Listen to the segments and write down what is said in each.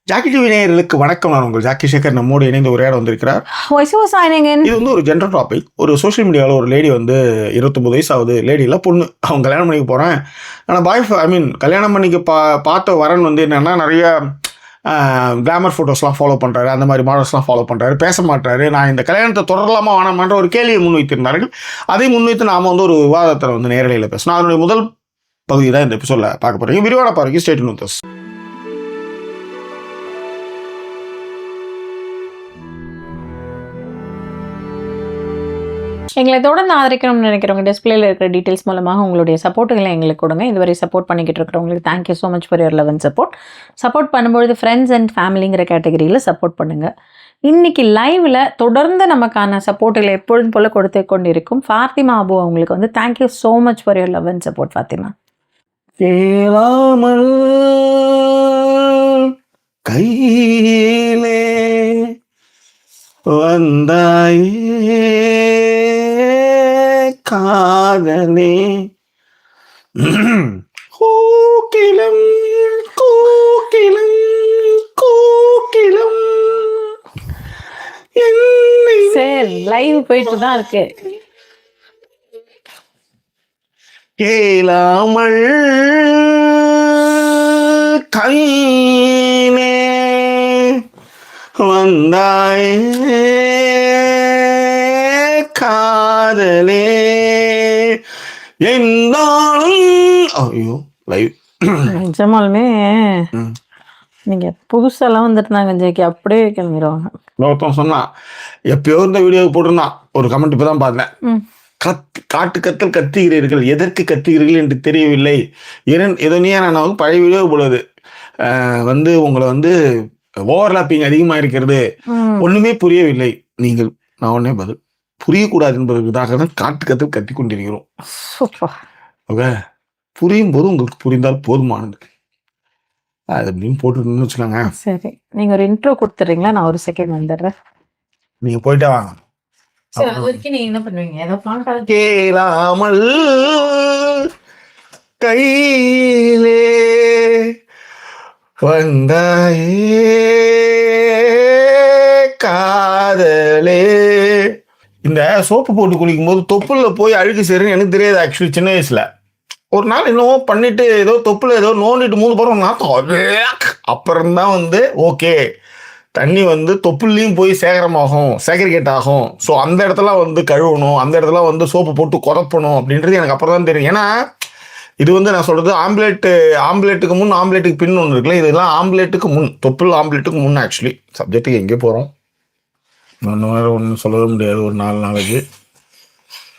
Jackie TV நேயர்களுக்கு வணக்கம். நான் உங்கள் ஜாக்கி சேகர் நம்மோடு இணைந்து உரையாட வந்திருக்கிறார். இது வந்து ஒரு ஜென்ரல் டாபிக். ஒரு சோஷியல் மீடியாவில் ஒரு லேடி வந்து 29 வயசு ஆகுது. லேடியில் பொண்ணு, அவங்க கல்யாணம் பண்ணிக்க போகிறேன். ஆனால் கல்யாணம் பண்ணிக்க பார்த்த வரன் வந்து என்னென்னா நிறைய கிளாமர் ஃபோட்டோஸ்லாம் ஃபாலோ பண்ணுறாரு, அந்த மாதிரி மாடல்ஸ்லாம் ஃபாலோ பண்ணுறாரு, பேச மாட்டாரு. நான் இந்த கல்யாணத்தை தொடரலாமா வேணாமான்ற ஒரு கேள்வியை முன்வைத்திருந்தார்கள். அதை முன்வைத்து நாம் வந்து ஒரு விவாதத்தை வந்து நேரலையில் பேசணும். அதனுடைய முதல் பகுதி தான் இந்த எபிசோடில் பார்க்க போகிறீங்க. விரிவான பார்வைக்கு ஸ்டே டியூன் வித் அஸ். எங்களை தொடர்ந்து ஆதரிக்கணும்னு நினைக்கிறவங்க டிஸ்பிளேல இருக்கிற டீட்டெயில்ஸ் மூலமாக உங்களுடைய சப்போர்ட்டுகளை எங்களுக்கு கொடுங்க. இதுவரை சப்போர்ட் பண்ணிக்கிட்டு இருக்கிறவங்களுக்கு thank you so much for your love and support பண்ணும்பொழுது ஃப்ரெண்ட்ஸ் அண்ட் ஃபேமிலிங்கிற கேட்டகரியில் சப்போர்ட் பண்ணுங்கள். இன்றைக்கி லைவில் தொடர்ந்து நமக்கான சப்போர்ட்டுகளை எப்பொழுதும் போல் கொடுத்து கொண்டிருக்கும் ஃபாத்திமா அபு அவங்களுக்கு வந்து thank you so much for your love and support. Fathima, கேளாமல் கையிலே வந்தாயே காதலே, கோகிலம் கோகிலம் கோகிலம். சரி, லைவ் போயிட்டு தான் இருக்கு. கேளாமல் கையிலே வந்தாயே காதலே என்னாலும். ஐயோ, லைவ் நிஜமாலுமே நீங்க புதுசெல்லாம் வந்துருந்தாங்க ஜேக்கி, அப்படியே கிளம்பிடுவாங்க. ஒருத்தன் சொன்னான், எப்பயோ இந்த வீடியோவுக்கு போட்டிருந்தான், ஒரு கமெண்ட் இப்போ தான் பார்த்தேன். காட்டு கத்தல் கத்துகிறீர்கள், எதற்கு கத்துகிறீர்கள் என்று தெரியவில்லை. ஏதோ நீ நான் வந்து பழைய வீடியோ போடுவது வந்து உங்களை வந்து ஓவர்லாப்பிங் அதிகமாக இருக்கிறது, ஒன்றுமே புரியவில்லை. நீங்கள் நான் ஒன்னே பதில், புரியக்கூடாது என்பதற்காக தான் காட்டு கத்தல் கத்தி கொண்டிருக்கிறோம். ஓகே, புரியும் போது உங்களுக்கு புரிந்தால் போதுமானது. அது அப்படின்னு போட்டுன்னு வச்சுக்கோங்க. சரி, நீங்க ஒரு இன்ட்ரோ கொடுத்துறீங்களா? நான் ஒரு செகண்ட் வந்துடுறேன். நீங்க போயிட்டே வாங்க. நீங்க என்ன பண்ணுவீங்க? ஏதோ கேளாமல் கையிலே வந்தாயே காதலே. இந்த சோப்பு போட்டு குளிக்கும் போது தொப்புல போய் அழுக்கு சேருன்னு எனக்கு தெரியாது. ஆக்சுவலி சின்ன வயசுல ஒரு நாள் என்னவோ பண்ணிட்டு ஏதோ தொப்புல ஏதோ நோண்டிட்டு 3 படம் நாத்தம். அப்புறம்தான் வந்து ஓகே, தண்ணி வந்து தொப்புலையும் போய் சேகரிகேட் ஆகும். ஸோ அந்த இடத்துல வந்து கழுவணும், அந்த இடத்துல வந்து சோப்பு போட்டு குதப்பணும் அப்படின்றது எனக்கு அப்புறம் தான் தெரியும். ஏன்னா இது வந்து நான் சொல்கிறது ஆம்லேட்டுக்கு முன் ஆம்லேட்டுக்கு பின் ஒன்று இருக்குல்ல, இதெல்லாம் ஆம்லேட்டுக்கு முன், தொப்புள் ஆம்லேட்டுக்கு முன். ஆக்சுவலி சப்ஜெக்ட்டுக்கு எங்கே போகிறோம் ஒன்றும் சொல்லவே முடியாது. ஒரு 4 நாளைக்கு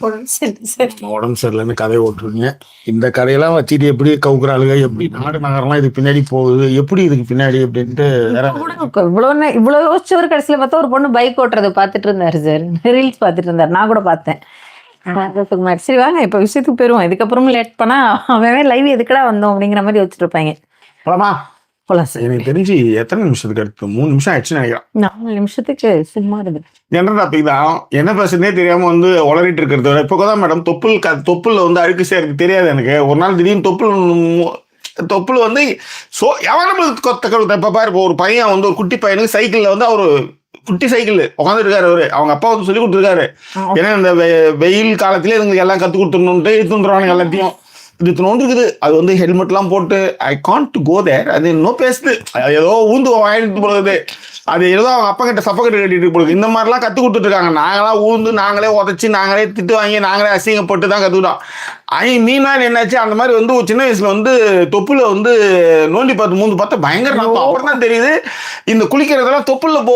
உடம்பு சரியில்லைன்னு கதையை ஓட்டுருங்க. இந்த கதையெல்லாம் வச்சுட்டு எப்படி கவுக்குறாளுங்க, எப்படி நாடு நகரெல்லாம் இதுக்கு பின்னாடி போகுது, எப்படி இதுக்கு பின்னாடி அப்படின்ட்டு இவ்வளோ யோசிச்சவர் கடைசியில் பார்த்தா ஒரு பொண்ணு பைக் ஓட்டுறது பார்த்துட்டு இருந்தாரு சார், ரீல்ஸ் பார்த்துட்டு இருந்தார். நான் கூட பார்த்தேன். சரி வாங்க இப்போ விஷயத்துக்கு போயிருவோம். இதுக்கப்புறமும் லேட் பண்ணா அவன் லைவ் எதுக்கடா வந்தோம் அப்படிங்கிற மாதிரி வச்சுட்டு இருப்பாங்க. எனக்கு தெரிஞ்சு எத்தனை நிமிஷத்துக்கு அடுத்து 3 நிமிஷம் ஆயிடுச்சுன்னு நினைக்கிறேன். 4 நிமிஷத்துக்கு சும்மா இருக்கு. ஜென்ரல் டாபிக் தான், என்ன பேசுறதே தெரியாம வந்து உளறிட்டு இருக்கிறத விட இப்போதான் மேடம் தொப்புல வந்து அழுக்கு சேருக்கு தெரியாது எனக்கு. ஒரு நாள் திடீர்னு தொப்புள் வந்து இப்ப பாரு, ஒரு பையன் வந்து ஒரு குட்டி பையனுக்கு சைக்கிள்ல வந்து அவரு குட்டி சைக்கிள் உட்காந்துருக்காரு. அவங்க அப்பா வந்து சொல்லி கொடுத்துருக்காரு. ஏன்னா இந்த வெயில் காலத்திலே இதுங்களுக்கு எல்லாம் கத்து கொடுத்துடணுன்ட்டு எடுத்துருவானுங்க எல்லாத்தையும். இது நோண்டு இருக்குது. அது வந்து ஹெல்மெட்லாம் போட்டு ஐ காண்ட் கோ தேர். அது இன்னும் பேசுது, ஏதோ ஊந்து வாங்கிட்டு போடுது. அது ஏதோ அவங்க அப்பா கிட்ட சப்பக்கட்டு கட்டிட்டு போடுது. இந்த மாதிரிலாம் கற்றுக் கொடுத்துட்ருக்காங்க. நாங்களாம் ஊந்து, நாங்களே உதச்சி, நாங்களே திட்டு வாங்கி, நாங்களே அசிங்கப்பட்டு தான் கற்றுக்கிட்டோம். மீனாக என்னாச்சு, அந்த மாதிரி வந்து ஒரு சின்ன வயசுல வந்து தொப்புல வந்து நோண்டி பார்த்து மூந்து பார்த்தா பயங்கர நாத்தம். அப்புறம் தான் தெரியுது இந்த குளிக்கிறதெல்லாம் தொப்புலையும்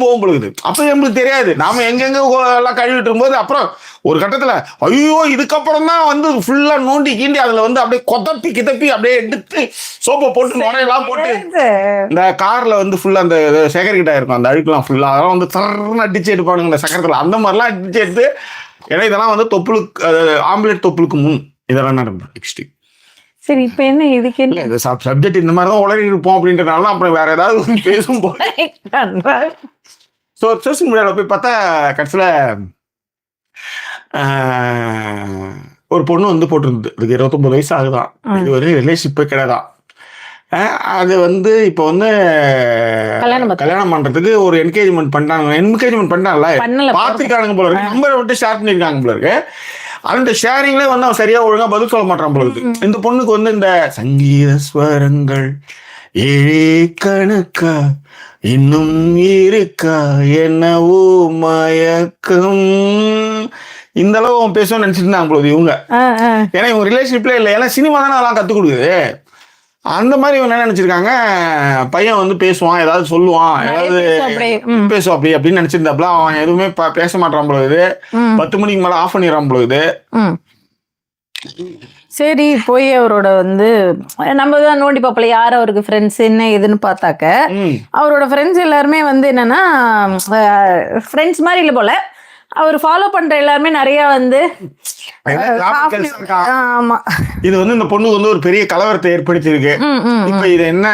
போகும் பொழுது. அப்போ எங்களுக்கு தெரியாது, நாம எங்கெங்க எல்லாம் கழுவிட்டு இருக்கும்போது அப்புறம் ஒரு கட்டத்தில் ஐயோ இதுக்கப்புறம் தான் வந்து ஃபுல்லாக நோண்டி கீண்டி அதில் வந்து அப்படியே கிதப்பி அப்படியே எடுத்து சோப்பை போட்டு நுரையெல்லாம் போட்டு இந்த காரில் வந்து ஃபுல்லாக அந்த சேகரிக்கிட்ட இருக்கும் அந்த அழுக்கெல்லாம் ஃபுல்லாக அதெல்லாம் வந்து தரன்னு அடிச்சு எடுப்பானுங்க இந்த சக்கரத்தில். அந்த மாதிரிலாம் அடிச்சு எடுத்து, ஏன்னா இதெல்லாம் வந்து ஆம்லேட் தொப்புளுக்கு முன் இதெல்லாம் நடக்கும். சரி, இப்போ என்ன இதுக்கு என்ன சப்ஜெக்ட் இந்த மாதிரி தான் உளறி இருப்போம் அப்படின்றதுனால அப்புறம் வேற ஏதாவது பேசும்போது ஸோ சோசியல் மீடியாவில் போய் பார்த்தா கடைசியில் ஒரு பொண்ணு வந்து போட்டிருந்தது. அதுக்கு 29 வயசு ஆகுதான். இது ஒரு ரிலேஷன்ஷிப்பே கிடையாதான். அது வந்து இப்போ வந்து கல்யாணம் பண்றதுக்கு ஒரு என்கேஜ்மெண்ட் பண்ணாங்கல்ல, பார்த்துருக்காங்க போல இருக்கு, நம்பரை விட்டு ஷேர் பண்ணியிருக்காங்க போல இருக்கு. அந்த ஷேரிங்ல வந்து அவன் சரியா ஒழுங்கா பதில் சொல்ல மாட்டான் போல இருக்கு. இந்த பொண்ணுக்கு வந்து இந்த சங்கீத ஸ்வரங்கள் ஏழே கணக்கா இன்னும் இருக்கா என்னவோ மயக்கம், இந்த அளவு அவன் பேசணும்னு நினைச்சிட்டு இருந்தாங்க போல இவங்க. ஏன்னா இவங்க ரிலேஷன்ஷிப்ல இல்லை, ஏன்னா சினிமா தானே அதெல்லாம் கற்றுக் கொடுக்குது. அந்த மாதிரி இவங்க என்ன நினைச்சிருக்காங்க, பையன் வந்து பேசுவான், ஏதாவது சொல்லுவான், ஏதாவது பேசுவான் அப்படின்னு நினைச்சிருந்தாப்புல. அவன் எதுவுமே பேச மாட்டான் பொழுது, 10 மணிக்கு மேல ஆஃப் பண்ணிடுறான் பொழுது. சரி, போய் அவரோட வந்து நம்ம தான் நோண்டி பார்ப்பல யார் அவருக்கு ஃப்ரெண்ட்ஸ் என்ன ஏதுன்னு பார்த்தாக்க, அவரோட ஃப்ரெண்ட்ஸ் எல்லாருமே வந்து என்னன்னா ஃப்ரெண்ட்ஸ் மாதிரி இல்லை போல, அவர் ஃபாலோ பண்ற எல்லாருமே நிறைய வந்து ஆமா, இது வந்து இந்த பொண்ணு வந்து ஒரு பெரிய கலவரத்தை ஏற்படுத்தி இருக்கு. இப்ப இது என்ன,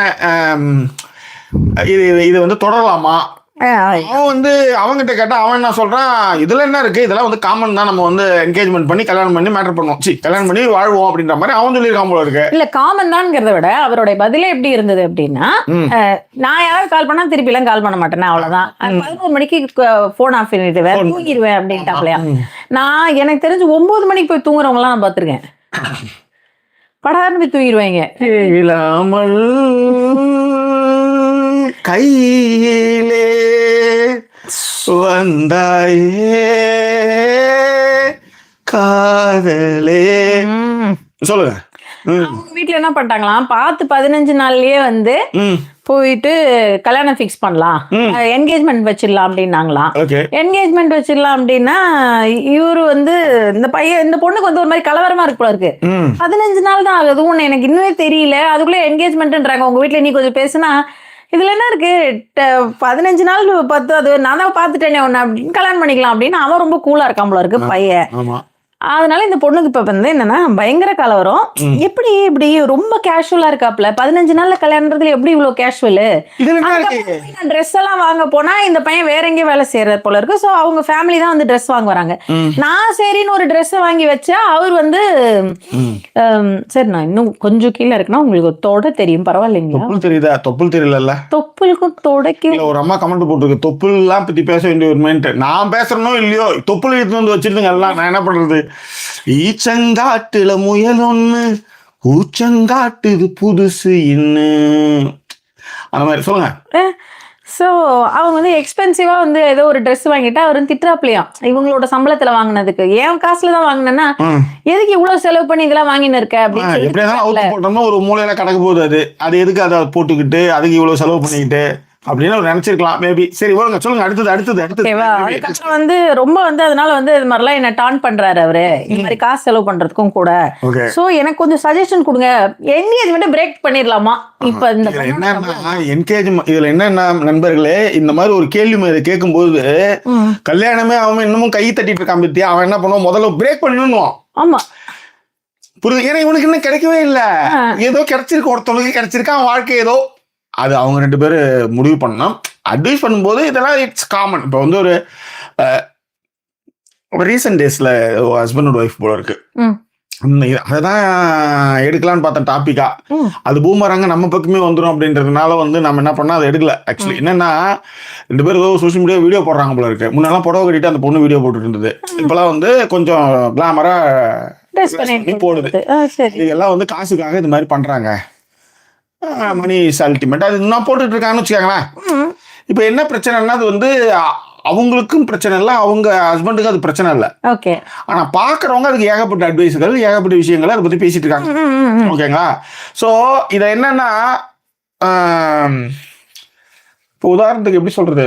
இது வந்து தொடரலாமா? அவன் வந்து அவங்கிட்ட கேட்டா அவன் என்ன சொல்றான், இதுல என்ன இருக்கு, இதெல்லாம் வந்து காமன் தான், நம்ம வந்து என்கேஜ்மெண்ட் பண்ணி கல்யாணம் பண்ணி மேட்டர் பண்ணுவோம், கல்யாணம் பண்ணி வாழ்வோம் அப்படின்ற மாதிரி அவன் சொல்லியிருக்கான் போல இருக்கு. இல்ல காமன் தான்ங்கிறத விட அவருடைய பதிலே எப்படி இருந்தது அப்படின்னா, நான் யாராவது கால் பண்ணா திருப்பி எல்லாம் கால் பண்ண மாட்டேன்னா அவ்வளவுதான், 11 மணிக்கு போன் ஆஃப் பண்ணிடுவேன், தூங்கிடுவேன் அப்படின்ட்டாப்லையா. நான் எனக்கு தெரிஞ்சு 9 மணிக்கு போய் தூங்குறவங்க எல்லாம் நான் பாத்துருக்கேன், படார்னு போய் தூங்கிடுவாங்க. இல்லாமல் கையிலே வந்தாயே காதலே, சொல்லுங்க. அவங்க வீட்டுல என்ன பண்ணிட்டாங்களாம், பார்த்து 15 நாள்லயே வந்து போயிட்டு கல்யாணம் ஃபிக்ஸ் பண்ணலாம், என்கேஜ்மெண்ட் வச்சிடலாம் அப்படின்னாங்களாம். என்கேஜ்மெண்ட் வச்சிடலாம் அப்படின்னா இவரு வந்து இந்த பொண்ணுக்கு வந்து ஒரு மாதிரி கலவரமா இருக்கு போல இருக்கு. 15 நாள் தான் ஆகுது, ஒண்ணு எனக்கு இன்னுமே தெரியல, அதுக்குள்ள என்கேஜ்மெண்ட்ன்றாங்க. உங்க வீட்டுல நீ கொஞ்சம் பேசுனா இதுல என்ன இருக்கு, 15 நாள் 10 அது நான் தான் பாத்துட்டேனே ஒன்னு அப்படின்னு கல்யாணம் பண்ணிக்கலாம் அப்படின்னு அவன் ரொம்ப கூலா இருக்கான் போல இருக்கு பையன். அதனால இந்த பொண்ணுக்கு இப்ப வந்து என்னன்னா பயங்கர கலவரம். எப்படி இப்படி ரொம்ப கேஷுவலா இருக்காப்ல, 15 நாள்ல கல்யாணத்துல எப்படி இவ்வளவு கேஷுவல், ட்ரெஸ் எல்லாம் வாங்க போனா இந்த பையன் வேற எங்கேயும் வேலை செய்யறது போல இருக்கு. சோ அவங்க ஃபேமிலி தான் வந்து ட்ரெஸ் வாங்க வராங்க. நான் சரின்னு ஒரு ட்ரெஸ் வாங்கி வச்சா அவர் வந்து சரி நான் இன்னும் கொஞ்சம் கீழே இருக்குன்னா உங்களுக்கு தொட தெரியும் பரவாயில்லைங்களா, தொப்புள் தெரியுதா? தொப்புள் தெரியல, தொப்புளுக்கும் தொடைக்கு ஒரு அம்மா கமெண்ட் போட்டுருக்கு, தொப்புள் எல்லாம் பத்தி பேச வேண்டிய ஒரு மைண்ட். நான் பேசுறனோ இல்லையோ தொப்புள் எடுத்து வந்து வச்சிருந்துங்க எல்லாம், நான் என்ன பண்றது, ஈச்சங்காட்டுல முயல் ஒண்ணு ஊச்சங்காட்டுது புதுசு இன்னு, அந்த மாதிரி சொல்லுங்க. ஸோ அவங்க வந்து எக்ஸ்பென்சிவா வந்து ஏதோ ஒரு ட்ரெஸ் வாங்கிட்டா அவர் திட்டுறாப்லையா, இவங்களோட சம்பளத்துல வாங்கினதுக்கு என் காசுல தான் வாங்கினேன்னா எதுக்கு இவ்வளவு செலவு பண்ணி இதெல்லாம் வாங்கின்னு இருக்க அப்படின்னு. எப்படியாதான் அவுத்து போட்டோம்னா ஒரு மூலையில கிடக்க போகுது, அது எதுக்கு அதை போட்டுக்கிட்டு அதுக்கு இவ்வளவு செலவு பண்ணிக்கிட்டு அப்படின்னு அவர் நினைச்சிருக்கலாம் மேபி. சரி ஓடுங்க, சொல்லுங்க அடுத்தது. அதுக்கப்புறம் வந்து ரொம்ப வந்து அதனால வந்து இது மாதிரிலாம் என்ன டான் பண்றாரு அவரு, இந்த மாதிரி காசு செலவு பண்றதுக்கும் கூட. சோ எனக்கு கொஞ்சம் சஜஷன் கொடுங்க, என்கேஜ்மெண்ட் பிரேக் பண்ணிடலாமா இப்ப இந்த என்னன்னா என்கேஜ்மெண்ட். இதுல என்னன்னா நண்பர்களே, இந்த மாதிரி ஒரு கேள்வி மாதிரி கேட்கும்போது கல்யாணமே அவன் இன்னமும் கை தட்டிட்டு இருக்கான் பத்தியா, அவன் என்ன பண்ணுவான், முதல்ல பிரேக் பண்ணணும்னுவான். ஆமா புரியுது, ஏன்னா இவனுக்கு இன்னும் கிடைக்கவே இல்லை, ஏதோ கிடைச்சிருக்கு, ஒருத்தவங்களுக்கு கிடைச்சிருக்கான், அவன் வாழ்க்கை ஏதோ அது அவங்க 2 பேரும் முடிவு பண்ணணும். அட்வைஸ் பண்ணும்போது இதெல்லாம் இட்ஸ் காமன். இப்போ வந்து ஒரு ரீசெண்ட் டேஸ்ல ஹஸ்பண்ட் அண்ட் ஒய்ஃப் போல இருக்கு, அதான் எடுக்கலான்னு பார்த்தேன் டாபிக்கா. அது பூமராங்க நம்ம பக்கமே வந்துடும் அப்படின்றதுனால வந்து நம்ம என்ன பண்ணோம், அதை எடுக்கல. ஆக்சுவலி என்னன்னா 2 பேரும் ஏதோ சோஷியல் மீடியா வீடியோ போடுறாங்க போல இருக்கு. முன்னெல்லாம் புடவை கட்டிட்டு அந்த பொண்ணு வீடியோ போட்டுட்டு இருந்தது, இப்பெல்லாம் வந்து கொஞ்சம் கிளாமரா போடுது. இதெல்லாம் வந்து காசுக்காக இது மாதிரி பண்றாங்க, மணி இஸ் அல்டிமேட். அது நான் போட்டுட்டு இருக்காங்கன்னு வச்சுக்காங்களேன். இப்போ என்ன பிரச்சனைனா, அது வந்து அவங்களுக்கும் பிரச்சனை இல்லை, அவங்க ஹஸ்பண்டுக்கும் அது பிரச்சனை இல்லை. ஓகே, ஆனா பாக்குறவங்க அதுக்கு ஏகப்பட்ட அட்வைஸ்கள், ஏகப்பட்ட விஷயங்கள் அதை பத்தி பேசிட்டு இருக்காங்க. ஓகேங்களா? ஸோ இதை என்னன்னா, இப்போ உதாரணத்துக்கு எப்படி சொல்றது,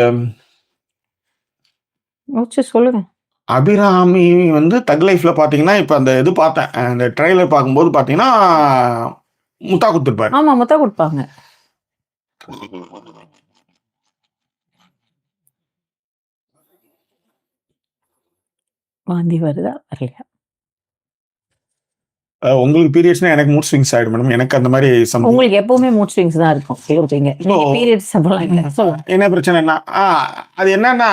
சொல்லுங்க. அபிராமி வந்து தக் லைஃப்ல பாத்தீங்கன்னா, இப்ப அந்த இது பார்த்தேன், அந்த ட்ரெய்லர் பார்க்கும்போது பாத்தீங்கன்னா முத்தா கொடுத்துருப்பாரு. ஆமா, முத்தா கொடுப்பாங்க. வாந்தி வருதா வரலையா? உங்களுக்கு பீரியட்ஸ்னா எனக்கு மூட் ஸ்விங்ஸ் ஆயிடும் மேடம். எனக்கு அந்த மாதிரி உங்களுக்கு எப்பவுமே மூட் ஸ்விங்ஸ் தான் இருக்கும். பீரியட்ஸ் என்ன பிரச்சனைனா, அது என்னன்னா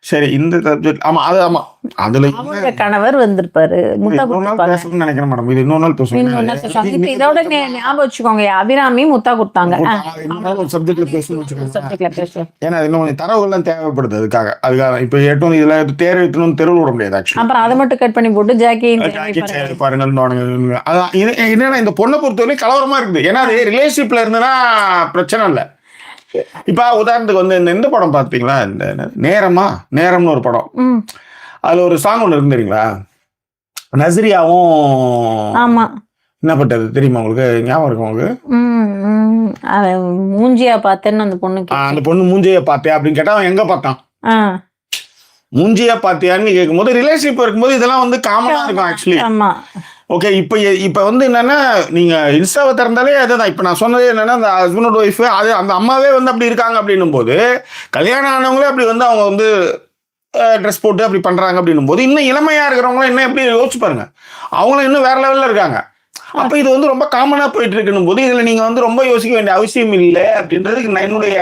சரி இந்த சப்ஜெக்ட் ஆமா அது ஆமா அதுல அவங்க கணவர் வந்திருப்பாரு, முத்தா இன்னொரு நாள் கொடுத்தாங்க. பேசணும்னு நினைக்கிறேன் மேடம். இது இன்னொரு நாள் இன்னொரு நாள் பேசுவாங்க. இப்ப இதோட ஞாபகம் வச்சுக்கோங்க, அபிராமி முத்தா கொடுத்தாங்க. இன்னொரு சப்ஜெக்ட்ல பேசணும்னு வச்சுக்கோங்க. சப்ஜெக்ட்ல பேசுவோம். ஏன்னா அது இன்னும் கொஞ்சம் தரவுகள்லாம் தேவைப்படுது அதுக்காக இப்ப எட்டும் இதுல தேர்வு எட்டணும் தெருவில் விட முடியாது ஆக்சுவலி. அப்புறம் அதை மட்டும் கட் பண்ணி போட்டு ஜாக்கி பாருங்க. அதான் இது என்னன்னா இந்த பொண்ணை பொறுத்தவரைக்கும் கலவரமா இருக்குது. ஏன்னா அது ரிலேஷன்ஷிப்ல இருந்ததுன்னா பிரச்சனை இல்லை. இப்ப உதாரணத்துக்கு வந்து இந்த படம் பார்த்தீங்களா, இந்த நேரம்னு ஒரு படம். அதுல ஒரு சாங் ஒன்று இருந்துறீங்களா, நஸ்ரியாவும் ஆமா என்ன பட்டது தெரியுமா உங்களுக்கு, ஞாபகம் இருக்கு உங்களுக்கு? மூஞ்சியா பார்த்தேன்னு அந்த பொண்ணு மூஞ்சியா பார்த்தியா அப்படின்னு கேட்டா அவன் எங்க பார்த்தான், மூஞ்சியா பார்த்தியான்னு கேட்கும்போது ரிலேஷன்ஷிப் இருக்கும்போது இதெல்லாம் வந்து காமனா இருக்கும் ஆக்சுவலி. ஆமா ஓகே. இப்போ வந்து என்னன்னா நீங்க இன்ஸ்டாவை திறந்தாலே அதுதான். இப்போ நான் சொன்னது என்னன்னா அந்த ஹஸ்பண்ட் ஒய்ஃப் அது அந்த அம்மாவே வந்து அப்படி இருக்காங்க அப்படின்னும் போது, கல்யாணம் ஆனவங்களே அப்படி வந்து அவங்க வந்து ட்ரெஸ் போட்டு அப்படி பண்றாங்க அப்படின்னும் போது, இன்னும் இளமையா இருக்கிறவங்களும் என்ன எப்படி யோசிச்சு பாருங்க, அவங்களும் இன்னும் வேற லெவல்ல இருக்காங்க. அப்ப இது வந்து ரொம்ப காமனா போயிட்டு இருக்குன்னும் போது இதுல நீங்க வந்து ரொம்ப யோசிக்க வேண்டிய அவசியம் இல்லை அப்படின்றதுக்கு நான் என்னுடைய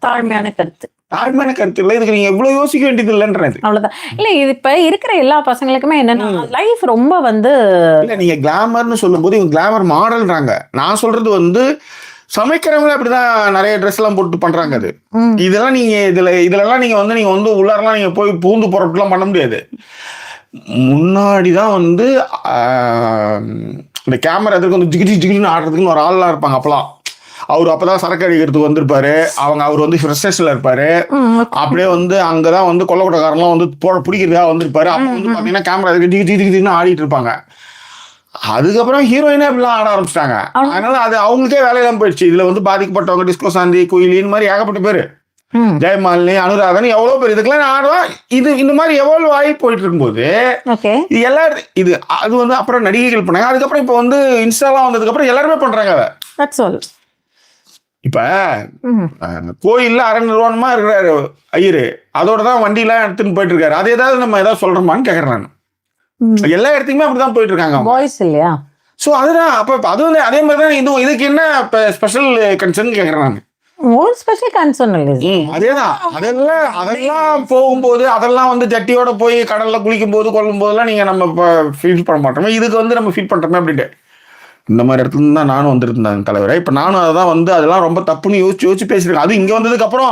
தாழ்மையான கருத்து. தாழ்மையான கருத்து இல்லை, இதுக்கு நீங்க எவ்வளவு யோசிக்க வேண்டியது இல்லைன்றது. அவ்வளவுதான். இல்ல இது இப்ப இருக்கிற எல்லா பசங்களுக்குமே என்னன்னா லைஃப் ரொம்ப வந்து இல்ல நீங்க கிளாமர்னு சொல்லும் போது இவங்க கிளாமர் மாடல்றாங்க. நான் சொல்றது வந்து சமைக்கிறவங்களே அப்படிதான் நிறைய ட்ரெஸ் எல்லாம் போட்டு பண்றாங்க. அது இதெல்லாம் நீங்க இதுலலாம் நீங்க வந்து உள்ளாரெல்லாம் நீங்க போய் பூந்து போறதுலாம் பண்ண முடியாது. முன்னாடிதான் வந்து இந்த கேமரா எதுக்கு வந்து ஜிகின்னு ஆடுறதுக்குன்னு ஒரு ஆள்லாம் இருப்பாங்க. அப்பெல்லாம் அவர் அப்பதான் சரக்கு அடிக்கிறதுக்கு வந்திருப்பாரு. அவர் வந்து ஃப்ரெஷ்னஸ்ல இருப்பாரு. அப்படியே வந்து அங்கதான் வந்து கொல்லக்கூடக்காரன்லாம் வந்து பிடிக்கிறதுக்காக வந்திருப்பாரு. அப்ப வந்து பாத்தீங்கன்னா கேமரா ஜிகின்னு ஆடிட்டு இருப்பாங்க. அதுக்கப்புறம் ஹீரோயினே அப்படிலாம் ஆட ஆரம்பிச்சிட்டாங்க. அதனால அது அவங்களுக்கே வேலையெல்லாம் போயிடுச்சு. இதுல வந்து பாதிக்கப்பட்டவங்க டிஸ்கோ சாந்தி, குயிலின்னு மாதிரி ஏகப்பட்ட பேரு, ஜெயமாலினி, அனுராதன், எவ்வளவு பேர் இதுக்கெல்லாம் ஆடுவா. இது இந்த மாதிரி எவ்வளவு ஆகி போயிட்டு இருக்கும்போது இது எல்லாரும் இது அது வந்து அப்புறம் நடிகைகள் பண்ணாங்க. அதுக்கப்புறம் இப்ப வந்து இன்ஸ்டாலாம் வந்ததுக்கு அப்புறம் எல்லாருமே பண்றாங்க. இப்ப கோயில்ல அரை நிர்வாணமா இருக்கிறாரு ஐயரு, அதோட தான் வண்டியெல்லாம் எடுத்துன்னு போயிட்டு இருக்காரு. அது ஏதாவது நம்ம ஏதாவது சொல்றோமான்னு கேக்குறேன் நான். எல்லா இடத்துக்குமே அப்படிதான் போயிட்டு இருக்காங்க பாய்ஸ் இல்லையா. சோ அதுதான் அப்ப அது வந்து அதே மாதிரிதான் இதுக்கு என்ன ஸ்பெஷல் கன்சர்ன் கேக்குறேன் நான். ஒரு ஸ்பெஷல் கன்சர்ன் இல்லை. அதேதான். அதெல்லாம் போகும்போது அதெல்லாம் வந்து ஜட்டியோட போய் கடல்ல குளிக்கும் போது கொள்ளும் போதெல்லாம் நீங்க நம்ம ஃபீல் பண்ண மாட்டோமே, இதுக்கு வந்து நம்ம ஃபீல் பண்றோமே அப்படின்ட்டு. இந்த மாதிரி இடத்துல தான் நானும் வந்துருந்தேன் தலைவரை. இப்ப நானும் அதான் வந்து அதெல்லாம் ரொம்ப தப்புன்னு யோசிச்சு பேசிருக்கேன். அது இங்க வந்ததுக்கு அப்புறம்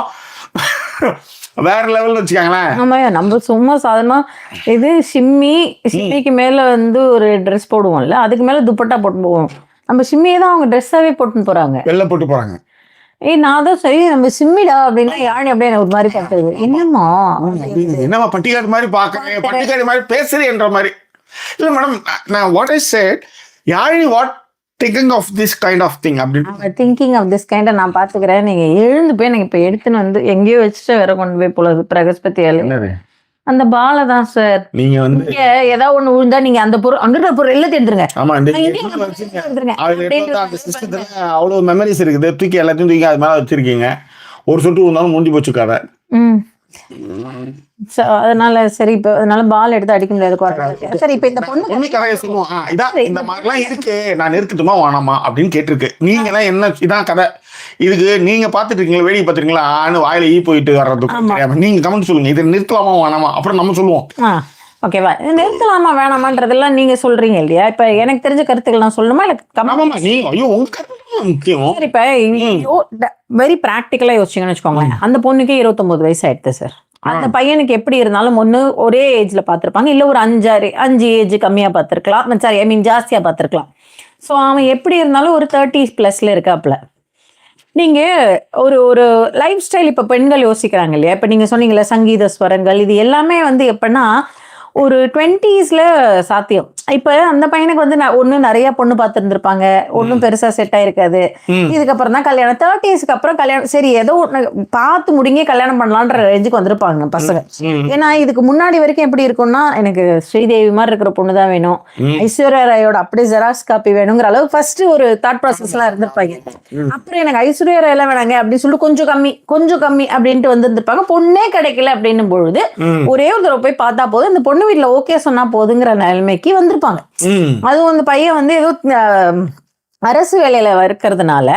வேற லெவல்னு வச்சுக்காங்களேன். ஆமா நம்ம சும்மா சாதாரணமா இது சிம்மிக்கு மேல வந்து ஒரு ட்ரெஸ் போடுவோம்ல, அதுக்கு மேல துப்பட்டா போட்டு போவோம். நம்ம சிம்மியை தான் அவங்க ட்ரெஸ்ஸாவே போட்டுன்னு போறாங்க, வெளில போட்டு போறாங்க. நான் தான் சரி நம்ம சிம்மிடா அப்படின்னா யாழி அப்படியே ஒரு மாதிரி பார்த்தது. என்னம்மா பட்டிக்காடு மாதிரி பாக்குறேன், பட்டிக்காடு மாதிரி பேசுறேன்ற மாதிரி. இல்ல மேடம், நான் what I said, Yazhi what thinking of this kind of thing அப்படின்னு திங்கிங் ஆஃப் திஸ் கைண்ட் நான் பாத்துக்கிறேன். நீங்க எழுந்து போய் எனக்கு இப்ப எடுத்துன்னு வந்து எங்கேயோ வச்சுட்டு வேற கொண்டு போய் போல பிரகஸ்பதி அந்த பாலை தான் சார். நீங்க வந்து ஏதாவது ஒண்ணு விழுந்தா நீங்க அந்த பொருள் அங்கிட்ட பொருள் எல்லாத்தையும் எடுத்துருங்க. ஆமா, அவ்வளவு மெமரிஸ் இருக்குது. தூக்கி எல்லாத்தையும் தூக்கி அது மேல வச்சிருக்கீங்க. ஒரு சொட்டு விழுந்தாலும் முடிஞ்சு போச்சு கதை. அதனால சரி இப்ப அதனால பால் எடுத்து அடிக்க முடியாது. சரி இப்ப இந்த பொண்ணு கதையை சொல்லுவோம். இதான் இந்த மாதிரிலாம் இருக்கு, நான் நிறுத்துட்டுமா வேணாமா அப்படின்னு கேட்டிருக்கு. நீங்க எல்லாம் என்ன இதான் கதை, இதுக்கு நீங்க பாத்துட்டு இருக்கீங்களா, வேடிக்கை பாத்துருக்கீங்களா, வாயில ஈ போயிட்டு வர்றதுக்கு நீங்க கமெண்ட் சொல்லுங்க, இதை நிறுத்தலாமா வேணாமா, அப்புறம் நம்ம சொல்லுவோம். ஓகேவா, நிறுத்தலாமா வேணாமான்றதெல்லாம் நீங்க சொல்றீங்க இல்லையா. இப்ப எனக்கு தெரிஞ்ச கருத்துக்கள் நான் சொல்லணுமா இல்ல? இப்ப வெரி பிராக்டிக்கலா யோசிச்சீங்கன்னு வச்சுக்கோங்களேன். அந்த பொண்ணுக்கு 29 வயசு ஆயிடுது சார். அந்த பையனுக்கு எப்படி இருந்தாலும் ஒண்ணு ஒரே ஏஜ்ல பாத்திருப்பாங்க, இல்ல ஒரு 5 ஏஜ் கம்மியா பாத்திருக்கலாம், சாரி ஐ மீன் ஜாஸ்தியா பாத்திருக்கலாம். ஸோ அவன் எப்படி இருந்தாலும் ஒரு 30+ இருக்காப்ல. நீங்க ஒரு லைஃப் ஸ்டைல் இப்ப பெண்கள் யோசிக்கிறாங்க இல்லையா. இப்ப நீங்க சொன்னீங்கல்ல சங்கீத ஸ்வரங்கள், இது எல்லாமே வந்து எப்படின்னா ஒரு 20s சாத்தியம். இப்ப அந்த பையனுக்கு வந்து ஒண்ணு நிறைய பொண்ணு பார்த்துருந்துருப்பாங்க, ஒன்னும் பெருசா செட் ஆயிருக்காது. இதுக்கப்புறம் தான் கல்யாணம், 30sக்கு அப்புறம் கல்யாணம், சரி ஏதோ பார்த்து முடிங்க கல்யாணம் பண்ணலான்ற ரேஞ்சுக்கு வந்திருப்பாங்க பசங்க. ஏன்னா இதுக்கு முன்னாடி வரைக்கும் எப்படி இருக்கும்னா, எனக்கு ஸ்ரீதேவி மாதிரி இருக்கிற பொண்ணுதான் வேணும், ஐஸ்வர்யா ராயோட அப்படியே ஜெராக்ஸ் காப்பி வேணுங்கிற அளவுக்கு ஃபர்ஸ்ட் ஒரு தாட் ப்ராசஸ் எல்லாம் இருந்திருப்பாங்க. அப்புறம் எனக்கு ஐஸ்வர்யா ராய் எல்லாம் வேணாங்க அப்படின்னு சொல்லிட்டு கொஞ்சம் கம்மி அப்படின்ட்டு வந்திருந்திருப்பாங்க. பொண்ணே கிடைக்கல அப்படின்னும் பொழுது ஒரே ஒரு தடவை போய் பார்த்தா போதும், இந்த பொண்ணு வீட்டுல ஓகே சொன்னா போதுங்கிற நிலைமைக்கு வந்திருப்பாங்க. அதுவும் அந்த பையன் வந்து ஏதோ அரசு வேலையில இருக்கிறதுனால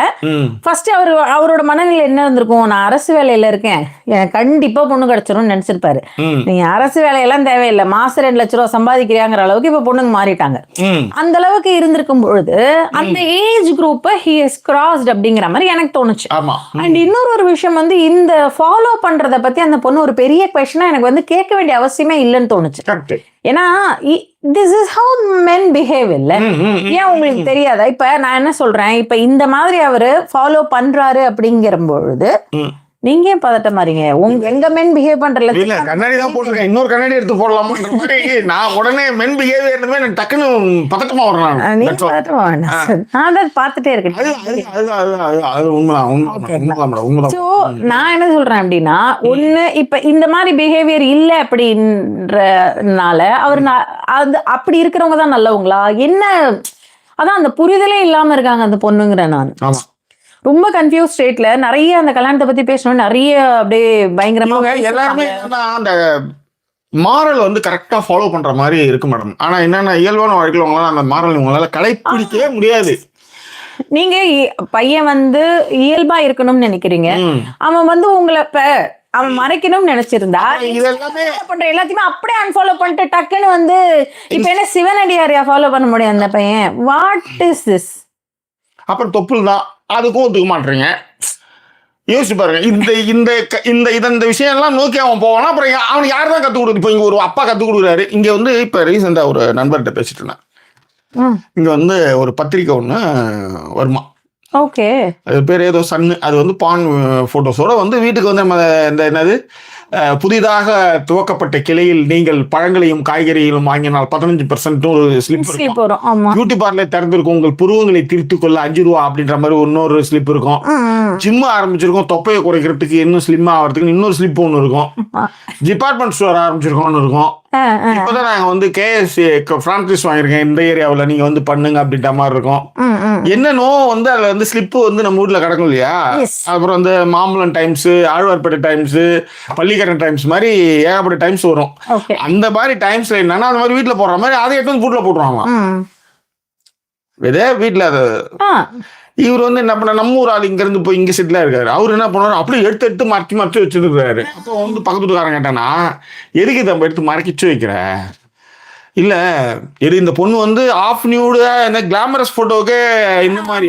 ஃபர்ஸ்ட் அவரோட மனநிலை என்ன இருந்திருக்கும், நான் அரசு வேலையில இருக்கேன், எனக்கு கண்டிப்பா பொண்ணு கிடைச்சிரும்னு நினைச்சிருப்பாரு. நீங்க அரசு வேலையெல்லாம் தேவையில்லை, மாசம் 2 லட்ச ரூபா சம்பாதிக்கிறாங்கிற அளவுக்கு இப்ப பொண்ணுங்க மாறிட்டாங்க. அந்த அளவுக்கு இருந்திருக்கும் பொழுது அந்த ஏஜ் குரூப்பை ஹி ஹஸ் கிராஸ்ட் அப்படிங்கிற மாதிரி எனக்கு தோணுச்சு. அண்ட் இன்னொரு விஷயம் வந்து இந்த ஃபாலோ பண்றத பத்தி அந்த பொண்ணு ஒரு பெரிய கொஸ்டினா எனக்கு வந்து கேட்க வேண்டிய அவசியமே இல்லைன்னு தோணுச்சு. ஏன்னா this is how men behave இல்ல, ஏன் உங்களுக்கு தெரியாதா? இப்ப நான் என்ன சொல்றேன், இப்ப இந்த மாதிரி அவரு ஃபாலோ பண்றாரு அப்படிங்கிற பொழுது நீங்க ஏன் பதட்ட மாறீங்க? எங்க மென் பிஹேவ் பண்றல இல்ல கண்ணாடி தான் போட்டிருக்கேன், இன்னொரு கண்ணாடி எடுத்து போடலாமான்ற மாதிரி நான் உடனே மென் பிஹேவியர் எனக்கு டக்குன்னு பதட்டமா வரலாம். நீங்க பதட்டமா வேண்டாம், நான் அதை பார்த்துட்டே இருக்கேன். சோ நான் என்ன சொல்றேன் அப்படின்னா, ஒண்ணு இப்ப இந்த மாதிரி பிஹேவியர் இல்ல அப்படின்றனால அவர் அது அப்படி இருக்கிறவங்க தான் நல்லவங்களா என்ன, அதான் அந்த புரிதலே இல்லாம இருக்காங்க அந்த பொண்ணுங்கிற. நான் ரொம்ப கன்ஃபியூஸ் ஸ்டேட்ல நிறைய அந்த கல்யாணத்தை பத்தி பேசணும், நிறைய அப்படியே பயங்கரமா எல்லாருமே அந்த மாரல் வந்து கரெக்டா ஃபாலோ பண்ற மாதிரி இருக்கு மேடம். ஆனா என்னன்னா இயல்பான வாழ்க்கையில உங்களால அந்த மாரல் உங்களால கடைப்பிடிக்கவே முடியாது. நீங்க பையன் வந்து இயல்பா இருக்கணும்னு நினைக்கிறீங்க, அவன் வந்து உங்களை அவன் மறைக்கணும்னு நினைச்சிருந்தா பண்ற எல்லாத்தையுமே அப்படியே அன்ஃபாலோ பண்ணிட்டு டக்குன்னு வந்து இப்ப என்ன சிவனடியாரியா ஃபாலோ பண்ண முடியும் அந்த பையன்? What is this? அப்புறம் தொப்புள் தான், அதுக்கும் ஒத்துக்க மாட்டீங்க. யோசிச்சு பாருங்க, இந்த விஷயம் எல்லாம் நோக்கி அவன் போவானா, அப்புறம் அவனுக்கு யார் தான் கற்றுக் கொடுக்குது? இப்போ இங்க ஒரு அப்பா கற்றுக் கொடுக்குறாரு. இங்க வந்து இப்ப ரீசெண்டா ஒரு நண்பர்கிட்ட பேசிட்டு இருந்தேன். இங்க வந்து ஒரு பத்திரிக்கை ஒண்ணு வருமா, ஓகே, அது பேர் ஏதோ சன்னு, அது வந்து பான் போட்டோஸோட வந்து வீட்டுக்கு வந்து நம்ம இந்த என்னது புதிதாக துவக்கப்பட்ட கிளையில் நீங்கள் பழங்களையும் காய்கறிகளும் வாங்கினால் 15% ஒரு ஸ்லிப் வரும். பியூட்டி பார்லர் திறந்திருக்கும், உங்கள் புருவங்களை திருத்திக் கொள்ள 5 ரூபா அப்படின்ற மாதிரி இன்னொரு ஸ்லிப் இருக்கும். ஜிம் ஆரம்பிச்சிருக்கோம், தொப்பையை குறைக்கிறதுக்கு இன்னும் ஸ்லிம் ஆகிறதுக்கு இன்னொரு ஸ்லிப் ஒன்று இருக்கும். டிபார்ட்மெண்ட் ஸ்டோர் ஆரம்பிச்சிருக்கோம்னு இருக்கும். இப்பதான் நாங்க வந்து கேஎஸ்சி பிரான்சைஸ் வாங்கியிருக்கேன் இந்த ஏரியாவில், நீங்க வந்து பண்ணுங்க அப்படின்ற மாதிரி இருக்கும். என்னன்னோ வந்து அதுல வந்து ஸ்லிப்பு வந்து நம்ம வீட்டுல கிடக்கும் இல்லையா. அப்புறம் வந்து மாம்பழம் டைம்ஸ், ஆழ்வார்பேட்டை டைம்ஸ், பள்ளிக்கரண் டைம்ஸ் மாதிரி ஏகப்பட்ட டைம்ஸ் வரும். அந்த மாதிரி டைம்ஸ்ல என்னன்னா அந்த மாதிரி வீட்டுல போடுற மாதிரி அதை எடுத்து வந்து வீட்டுல போட்டுருவாங்க. இதே வீட்டுல அது இவர் வந்து என்ன பண்ண, நம்ம ஊர் ஆள் இங்க இருந்து போய் இங்க செட்டிலா இருக்காரு. அவரு என்ன பண்ணுவாரு, அப்படியே எடுத்து மறைச்சு வச்சிருக்காரு. அப்போ வந்து பக்கத்து வீட்டுக்காரன் கேட்டானா, எதுக்கு இதை எடுத்து மறைச்சு வைக்கிற? இல்ல இந்த பொண்ணு வந்து ஆஃப் நியூடு இந்த கிளாமரஸ் போட்டோவுக்கு இந்த மாதிரி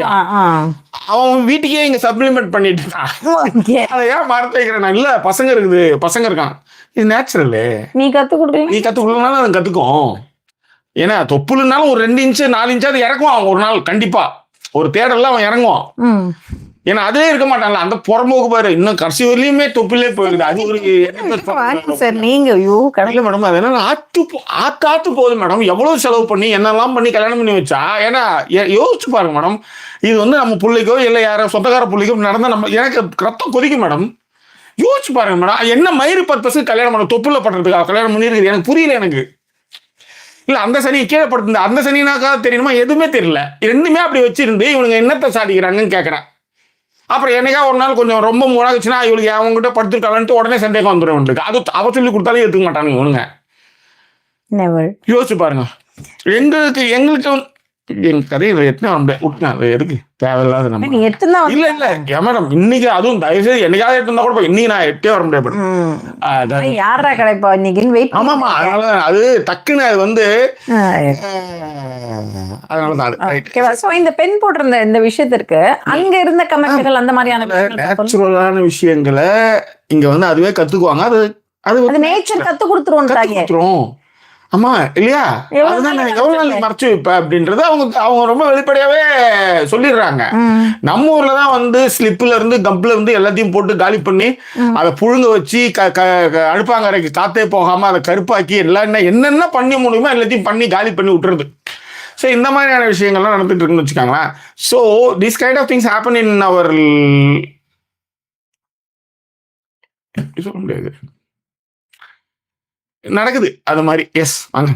அவன் வீட்டுக்கே இங்க சப்ளிமெண்ட் பண்ணிட்டு இருக்கான். அதை ஏன் மறைச்சு வைக்கிறேன்? இல்ல பசங்க இருக்குது, பசங்க இருக்கான், இது நேச்சுரலு, நீ கத்துக்கொடுக்கனாலும் அதை கத்துக்கும். ஏன்னா தொப்புலுனாலும் ஒரு 2 இன்ச்சு 4 இன்ச்சு அது இறக்குவான் அவன் ஒரு நாள், கண்டிப்பா ஒரு தேடல அவன் இறங்குவான். ஏன்னா அதே இருக்க மாட்டான்ல, அந்த புறம்போக்கு பாரு இன்னும் கடைசி வரலையுமே தொப்பிலே போயிருது. அது ஒரு கடையில மேடம், அது என்ன ஆத்து போகுது மேடம். எவ்வளவு செலவு பண்ணி என்னெல்லாம் பண்ணி கல்யாணம் பண்ணி வச்சா. ஏன்னா யோசிச்சு பாருங்க மேடம், இது வந்து நம்ம பிள்ளைக்கோ இல்லை யாரோ சொந்தக்கார பிள்ளைக்கோ நடந்தா நம்ம எனக்கு ரத்தம் கொதிக்கும் மேடம். யோசிச்சு பாருங்க மேடம், என்ன மயிறு பர்பஸ் கல்யாணம் பண்ண தொப்புல பண்றதுக்காக கல்யாணம் பண்ணிருக்கு? எனக்கு புரியல. எனக்கு இல்ல அந்த சனி கீழே படுத்து அந்த சனினாக்கா தெரியணுமா? எதுவுமே தெரியல. ரெண்டுமே அப்படி வச்சிருந்து இவனுங்க என்னத்தை சாதிக்கிறாங்கன்னு கேட்கறேன். அப்புறம் என்னைக்கா ஒரு நாள் கொஞ்சம் ரொம்ப முழாச்சுன்னா இவளுக்கு அவங்ககிட்ட படுத்துருக்காங்கன்ட்டு உடனே சந்தேகம் வந்துடும் இவனுக்கு. அது அவ சொல்லி கொடுத்தாலும் எடுத்துக்க மாட்டானுங்க இவனுங்க. யோசிச்சு பாருங்க. எங்களுக்கு எங்க கதையில எத்தனை விட்டுனா எதுக்கு தேவையில்லாத நம்ம இல்ல இல்ல மேடம். இன்னைக்கு அதுவும் தயவுசெய்து என்னைக்காவது எடுத்துருந்தா கூட இன்னைக்கு நான் எட்டே வர முடியாது. யாரா கிடைப்பா இன்னைக்கு? ஆமாமா, அதனால அது டக்குன்னு அது வந்து அதனாலதான் இந்த பெண் போட்டிருந்த இந்த விஷயத்திற்கு அங்க இருந்த கமெண்ட்கள் அந்த மாதிரியான நேச்சுரலான விஷயங்களை இங்க வந்து அதுவே கத்துக்குவாங்க. அது நேச்சர் கத்து கொடுத்துருவோம். ஆமா இல்லையா, அதுதான் எவ்வளவு நாள் மறைச்சு வைப்ப அப்படின்றது அவங்க ரொம்ப வெளிப்படையாவே சொல்லிடுறாங்க. நம்ம ஊர்லதான் வந்து ஸ்லிப்ல இருந்து கம்ப்ல இருந்து எல்லாத்தையும் போட்டு காலி பண்ணி அதை புழுங்க வச்சு அடுப்பாங்கரைக்கு காத்தே போகாம அதை கருப்பாக்கி எல்லாம் என்னென்ன பண்ணி முடியுமோ எல்லாத்தையும் பண்ணி காலி பண்ணி விட்டுறது. ஸோ இந்த மாதிரியான விஷயங்கள்லாம் நடந்துட்டு இருக்குன்னு வச்சுக்காங்களேன். So this kind of things happen in அவர் சொல்ல முடியாது, நடக்குது அது மாதிரி. எஸ் வாங்க.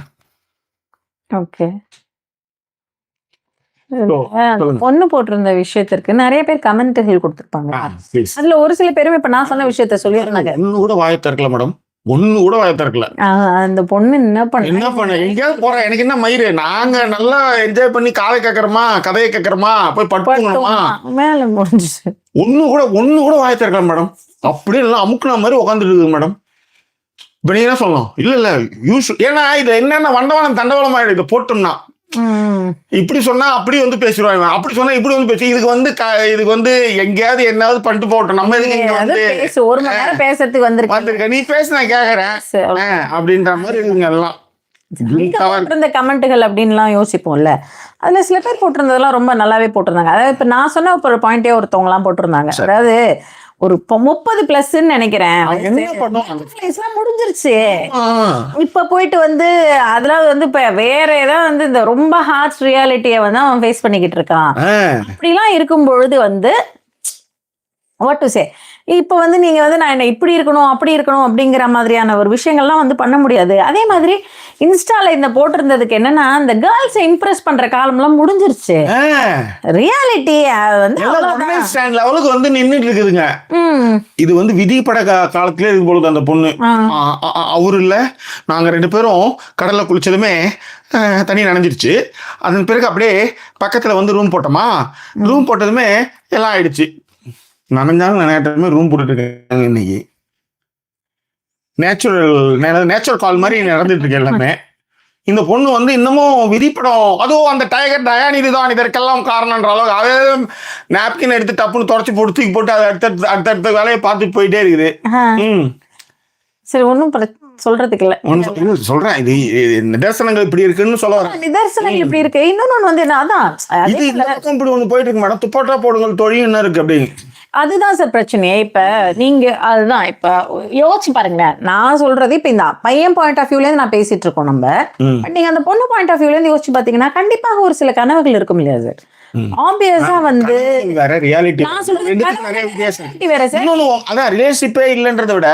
ஓகே, பொண்ணு போட்டிருந்த விஷயத்திற்கு நிறைய பேர் கமெண்ட்கள் கொடுத்திருப்பாங்க. அதுல ஒரு சில பேரும் இப்ப நான் சொன்ன விஷயத்த சொல்லியிருந்தாங்க. கூட வாயை திறக்கல மேடம். ஒண்ணு கூட வாய திறக்கல. அந்த பொண்ணு என்ன பண்ண எங்கேயாவது போறேன், எனக்கு என்ன மயிறு, நாங்க நல்லா என்ஜாய் பண்ணி காலை கேட்கறோமா கதையை கேட்கறோமா போய் படுத்துக்கணுமா, மேல முடிஞ்சிச்சு. ஒண்ணு கூட வாய திறக்கல மேடம். அப்படியே எல்லாம் அமுக்குன மாதிரி உட்காந்துட்டு இருக்குது மேடம். இப்ப நீங்க என்ன சொல்லணும்? இல்ல ஏன்னா இது என்னென்ன வண்டவாளம் தண்டவாளம் ஆயிடும் இதை போட்டோம்னா. இப்படி சொன்னா அப்படி வந்து பேசிடுவாங்க, அப்படி சொன்னா இப்படி வந்து பேசி இதுக்கு வந்து எங்கேயாவது என்னாவது பண்ணிட்டு போட்டோம். நம்ம வந்து ஒரு மணி நேரம் பேசுறதுக்கு வந்திருக்க, நீ பேச நான் கேக்குறேன் அப்படின்ற மாதிரி இருக்குங்க எல்லாம். போட்டிருந்த கமெண்ட்டுகள் அப்படின்லாம் யோசிப்போம்ல, அதுல சில பேர் போட்டிருந்ததெல்லாம் ரொம்ப நல்லாவே போட்டிருந்தாங்க. அதாவது இப்ப நான் சொன்ன ஒரு பாயிண்டே ஒருத்தவங்க எல்லாம் போட்டிருந்தாங்க. அதாவது ஒரு 30+ நினைக்கிறேன், முடிஞ்சிருச்சு. இப்ப போயிட்டு வந்து அதெல்லாம் வந்து இப்ப வேற ஏதாவது வந்து இந்த ரொம்ப ஹார்ஷ் ரியாலிட்டியை வந்து அவன் ஃபேஸ் பண்ணிக்கிட்டு இருக்கான். அப்படிலாம் இருக்கும் பொழுது வந்து வாட் டு சே, இப்ப வந்து நீங்க வந்து நான் என்ன இப்படி இருக்கணும் அப்படி இருக்கணும் அப்படிங்கிற மாதிரியான ஒரு விஷயங்கள்லாம் வந்து பண்ண முடியாது. அதே மாதிரி இன்ஸ்டால இந்த போட்டிருந்ததுக்கு என்னன்னா, இந்த கேர்ள்ஸை இம்ப்ரெஸ் பண்ற காலம்லாம் முடிஞ்சிருச்சு. ரியாலிட்டி வந்து லெவலுக்கு வந்து நின்றுட்டு இருக்குதுங்க. இது வந்து விதி பட காலத்திலே இருக்கு பொழுது அந்த பொண்ணு அவரு இல்ல, நாங்க 2 பேரும் கடல்ல குளிச்சதுமே தண்ணி நனைஞ்சிருச்சு. அதன் பிறகு அப்படியே பக்கத்துல வந்து ரூம் போட்டோமா, ரூம் போட்டதுமே எல்லாம் ஆயிடுச்சு. நனைஞ்சாலும் நினையாட்டமே ரூம் போட்டுட்டு இருக்காங்க. இன்னைக்கு நேச்சுரல் கால் மாதிரி நடந்துட்டு இருக்கு எல்லாமே. இந்த பொண்ணு வந்து இன்னமும் விதிப்படம், அதுவும் அந்த டைகர் டயானிது தான் இதற்கெல்லாம் காரணம்ன்ற அளவுக்கு அதே நாப்கின் எடுத்து டப்புன்னு தொடச்சி போட்டு தூக்கி போட்டு அதை அடுத்தடுத்த வேலையை பார்த்துட்டு போயிட்டே இருக்குது. சரி, ஒன்றும் சொல்றதுக்கு இல்ல, சொல்றேன். இது நிதர்சனங்கள் இப்படி இருக்குன்னு சொல்ல வரேன். நிதர்சனங்கள் இப்படி இருக்கு. இன்னொன்னு வந்து அதான் இது இப்படி ஒண்ணு போயிட்டு இருக்கு மேடம். துப்பாட்டா போடுங்கள் தொழில் என்ன இருக்கு அப்படி. அதுதான் சார் பிரச்சனையே. இப்ப நீங்க அதுதான் இப்ப யோசிச்சு பாருங்களேன். நான் சொல்றது இப்ப இந்த பையன் பாயிண்ட் ஆஃப் வியூல இருந்து நான் பேசிட்டு இருக்கோம் நம்ம. நீங்க அந்த பொண்ணு பாயிண்ட் ஆஃப் வியூல இருந்து யோசிச்சு பாத்தீங்கன்னா கண்டிப்பாக ஒரு சில கனவுகள் இருக்கும் இல்லையா சார்? ஆப்வியஸா வந்து வேற ரியாலிட்டி வேற சார். அதான் ரிலேஷன்ஷிப்பே இல்லன்றதை விட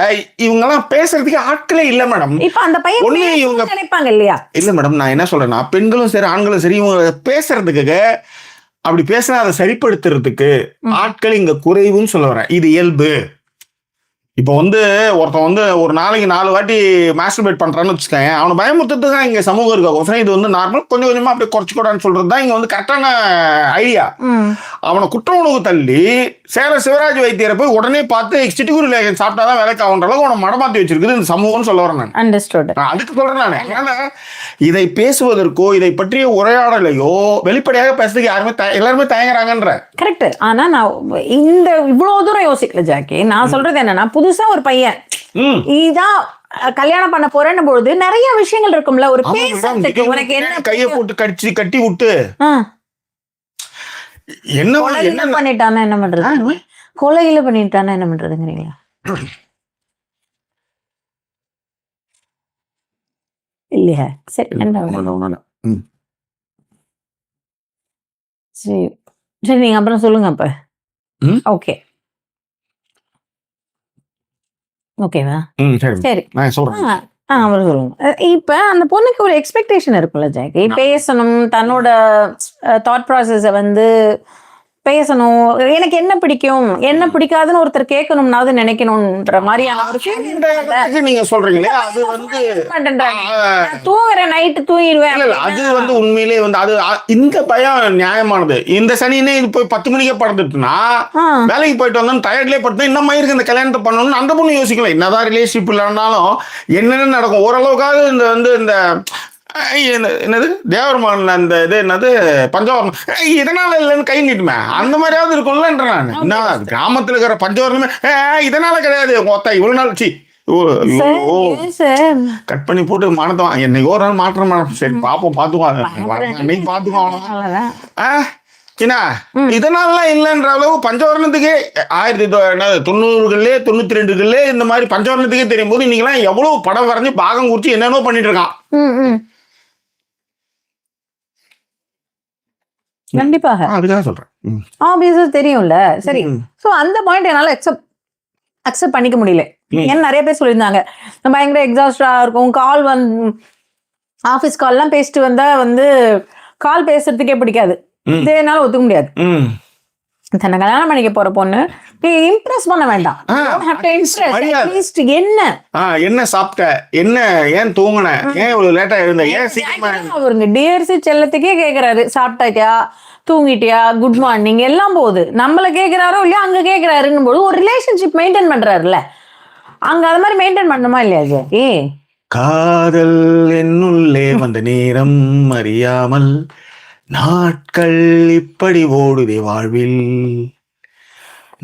இவங்க எல்லாம் பேசுறதுக்கு ஆட்களே இல்ல மேடம். இப்ப அந்த பையன் இவங்க நினைப்பாங்க இல்லையா? இல்ல மேடம், நான் என்ன சொல்றேன்னா பெண்களும் சரி ஆண்களும் சரி இவங்க பேசுறதுக்கு அப்படி பேசினா அதை சரிப்படுத்துறதுக்கு ஆட்கள் இங்க குறைவுன்னு சொல்ல வரேன். இது இயல்பு. இப்போ வந்து ஒருத்தன் வந்து ஒரு நாளைக்கு 4 வாட்டி மாஸ்டர்பேட் பண்றான்னு வச்சுக்கேன், அவனை பயமுறுத்துறது தான் இங்க சமூகம் இருக்க. இது வந்து நார்மல் கொஞ்சம் கொஞ்சமா அப்படியே குறைச்சிக்கூடான்னு சொல்றது தான் இங்க வந்து கரெக்டான ஐடியா. அவனை குற்ற உணவு தள்ளி சிவராஜ் வைத்தியரை போய் உடனே பார்த்து சிட்டுக்குரு லேகன் சாப்பிட்டாதான் வேலைக்கு ஆகுன்ற அளவுக்கு அவனை மடமாத்தி வச்சிருக்குது இந்த சமூகம்னு சொல்ல வரேன் நான். அதுக்கு சொல்றேன் நான். அதனால இதை பேசுவதற்கோ இதை பற்றிய உரையாடலையோ வெளிப்படையாக பேசுறதுக்கு எல்லாருமே தயங்குறாங்கன்ற கரெக்ட். ஆனா நான் இந்த இவ்வளவு தூரம் யோசிக்கல ஜாக்கி. நான் சொல்றது என்னன்னா, புதுசா ஒரு பையன் இதான் கல்யாணம் பண்ண போறேன்னு பொழுது நிறைய விஷயங்கள் இருக்கும்ல. ஒரு பேசுறதுக்கு உனக்கு என்ன கையை போட்டு கட்டி விட்டு என்ன பண்ணிட்டானா என்ன பண்றது, கொலையில பண்ணிட்டானா என்ன பண்றதுங்கிறீங்களா? இல்லையா? சரி, சரி சரி, நீங்க அப்புறம் சொல்லுங்க. அப்ப ஓகே ஓகேவா? சரி அப்புறம் சொல்லுங்க. இப்ப அந்த பொண்ணுக்கு ஒரு எக்ஸ்பெக்டேஷன் இருக்குல்ல ஜாக்கி, பேசணும், தன்னோட தாட் ப்ராசஸை வந்து பேசணும், எனக்கு என்ன பிடிக்கும் என்ன பிடிக்காதுன்னு ஒருத்தர் கேட்கணும்னாவது நினைக்கணும்ன்ற மாதிரியான நீங்க சொல்றீங்களே, அது வந்து தூங்குறேன் நைட்டு தூங்கிடுவேன். அது வந்து உண்மையிலே வந்து அது இந்த பயம் நியாயமானது. இந்த சனினே போய் 10 மணிக்கே படுத்துட்டுனா வேலைக்கு போயிட்டு வந்தோம் டயர்ட்லேயே படுத்து இன்னும் இருக்கு இந்த கல்யாணத்தை பண்ணணும்னு அந்த பொண்ணு யோசிக்கலாம். என்னதான் ரிலேஷன்ஷிப் இல்லைன்னாலும் என்னென்ன நடக்கும் ஓரளவுக்காவது இந்த வந்து இந்த என்னது தேவரமான அந்த இது என்னது பஞ்சவரணம் இதனால இல்லைன்னு கை நீட்டுமே அந்த மாதிரியாவது இருக்கும்லன்ற நான். என்ன கிராமத்துல இருக்கிற பஞ்சவரணமே இதனால கிடையாது மொத்தம் இவ்வளவு நாள் கட் பண்ணி போட்டு மானத்தான் என்னைக்கு ஒரு நாள் மாற்றம். சரி பாப்போம், பாத்துக்குவாங்க அன்னைக்கு பாத்துக்குவாங்க. என்ன இதனாலலாம் இல்லைன்ற அளவு பஞ்சவர்ணத்துக்கே 1990களே 92களே இந்த மாதிரி பஞ்சவர்ணத்துக்கே தெரியும் போது இன்னைக்கெல்லாம் எவ்வளவு படம் வரைஞ்சு பாகம் குறிச்சு என்னென்னோ பண்ணிட்டு இருக்கான். கண்டிப்பாக அதுக்காக சொல்றேன். ஆப்வியஸா தெரியும்ல. சரி, சோ அந்த பாயிண்ட் என்னால அக்செப்ட் பண்ணிக்க முடியல. ஏன்னா நிறைய பேர் சொல்லியிருந்தாங்க பயங்கர எக்ஸாஸ்டா இருக்கும், கால் வந்து ஆஃபீஸ் கால்லாம் பேசிட்டு வந்தா வந்து கால் பேசுறதுக்கே பிடிக்காது, என்னால ஒத்துக்க முடியாது. தன்னை கல்யாணம் பண்ணிக்க போற பொண்ணு நீ இம்ப்ரெஸ் பண்ண வேண்டாம். என்ன சாப்பிட்ட, என்ன ஏன் தூங்குன, ஏன் இவ்வளவு லேட்டா இருந்த, ஏன் சீக்கிரமா அவருங்க டிஆர்சி செல்லத்துக்கே கேக்குறாரு சாப்பிட்டாக்கியா தூங்கிட்டியா குட் மார்னிங் எல்லாம் போகுது. நம்மள கேக்குறாரோ இல்லையா அங்க கேக்குறாருன்னு போது ஒரு ரிலேஷன்ஷிப் மெயின்டைன் பண்றாருல்ல, அங்க அது மாதிரி மெயின்டைன் பண்ணணுமா இல்லையா? காதல் என்னுள்ளே வந்த நேரம் அறியாமல் நாட்கள் இப்படி ஓடுதே வாழ்வில்,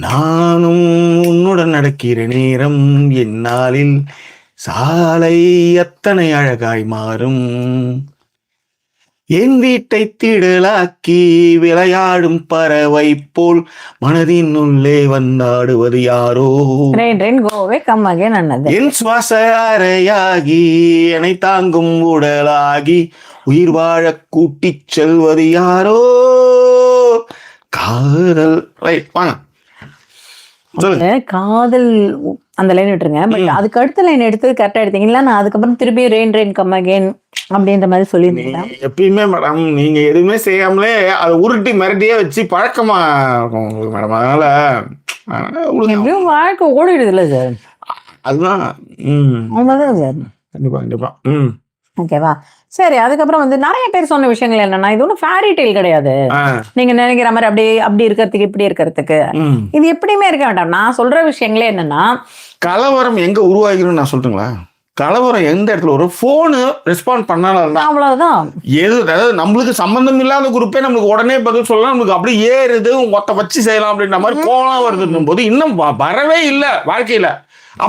நானும் உன்னுடன் நடக்கிற நேரம் என்னாலில் சாலை அத்தனை அழகாய் மாறும், என் வீட்டை திடலாக்கி விளையாடும் பறவை போல் மனதின் உள்ளே வந்தாடுவது யாரோ, என் சுவாச அறையாகி என்னை தாங்கும் உடலாகி உயிர் வாழ கூட்டிச் செல்வது யாரோ காதல். வாங்க காதல் அந்த லைன் விட்டுருங்க. பட் அதுக்கு அடுத்த லைன் எடுத்து கரெக்டா எடுத்தீங்களா? நான் அதுக்கப்புறம் திருப்பி ரெயின் கம் அகைன் அப்படின்ற மாதிரி சொல்லியிருந்தேன். எப்பயுமே மேடம் நீங்க எதுவுமே செய்யாமலே அதை உருட்டி மிரட்டியே வச்சு பழக்கமா இருக்கும் உங்களுக்கு மேடம். அதனால எப்படியும் வாழ்க்கை ஓடிடுது இல்லை சார்? அதுதான் அவ்வளோதான் சார். கண்டிப்பா கண்டிப்பா. ஓகேவா? சரி, அதுக்கப்புறம் வந்து நிறைய பேர் சொன்ன விஷயங்கள் என்னன்னா, இது ஒன்றும் ஃபேரி டெய்ல் கிடையாது. நீங்க நினைக்கிற மாதிரி அப்படியே அப்படி இருக்கிறதுக்கு இப்படி இருக்கிறதுக்கு இது எப்படியுமே இருக்க வேண்டாம். நான் சொல்ற விஷயங்களே என்னன்னா, கலவரம் எங்க உருவாகிரும் நான் சொல்றீங்களா? கலவரம் எந்த இடத்துல ஒரு போனு ரெஸ்பாண்ட் பண்ணாலும் அவ்வளவுதான். அதாவது நம்மளுக்கு சம்பந்தம் இல்லாத குரூப்பே நம்மளுக்கு உடனே பதில் சொல்லலாம், நம்மளுக்கு அப்படியே ஏறுது ஒத்த வச்சு செய்யலாம் அப்படின்ற மாதிரி கோலம் வருதுன்னும் போது இன்னும் வரவே இல்லை வாழ்க்கையில.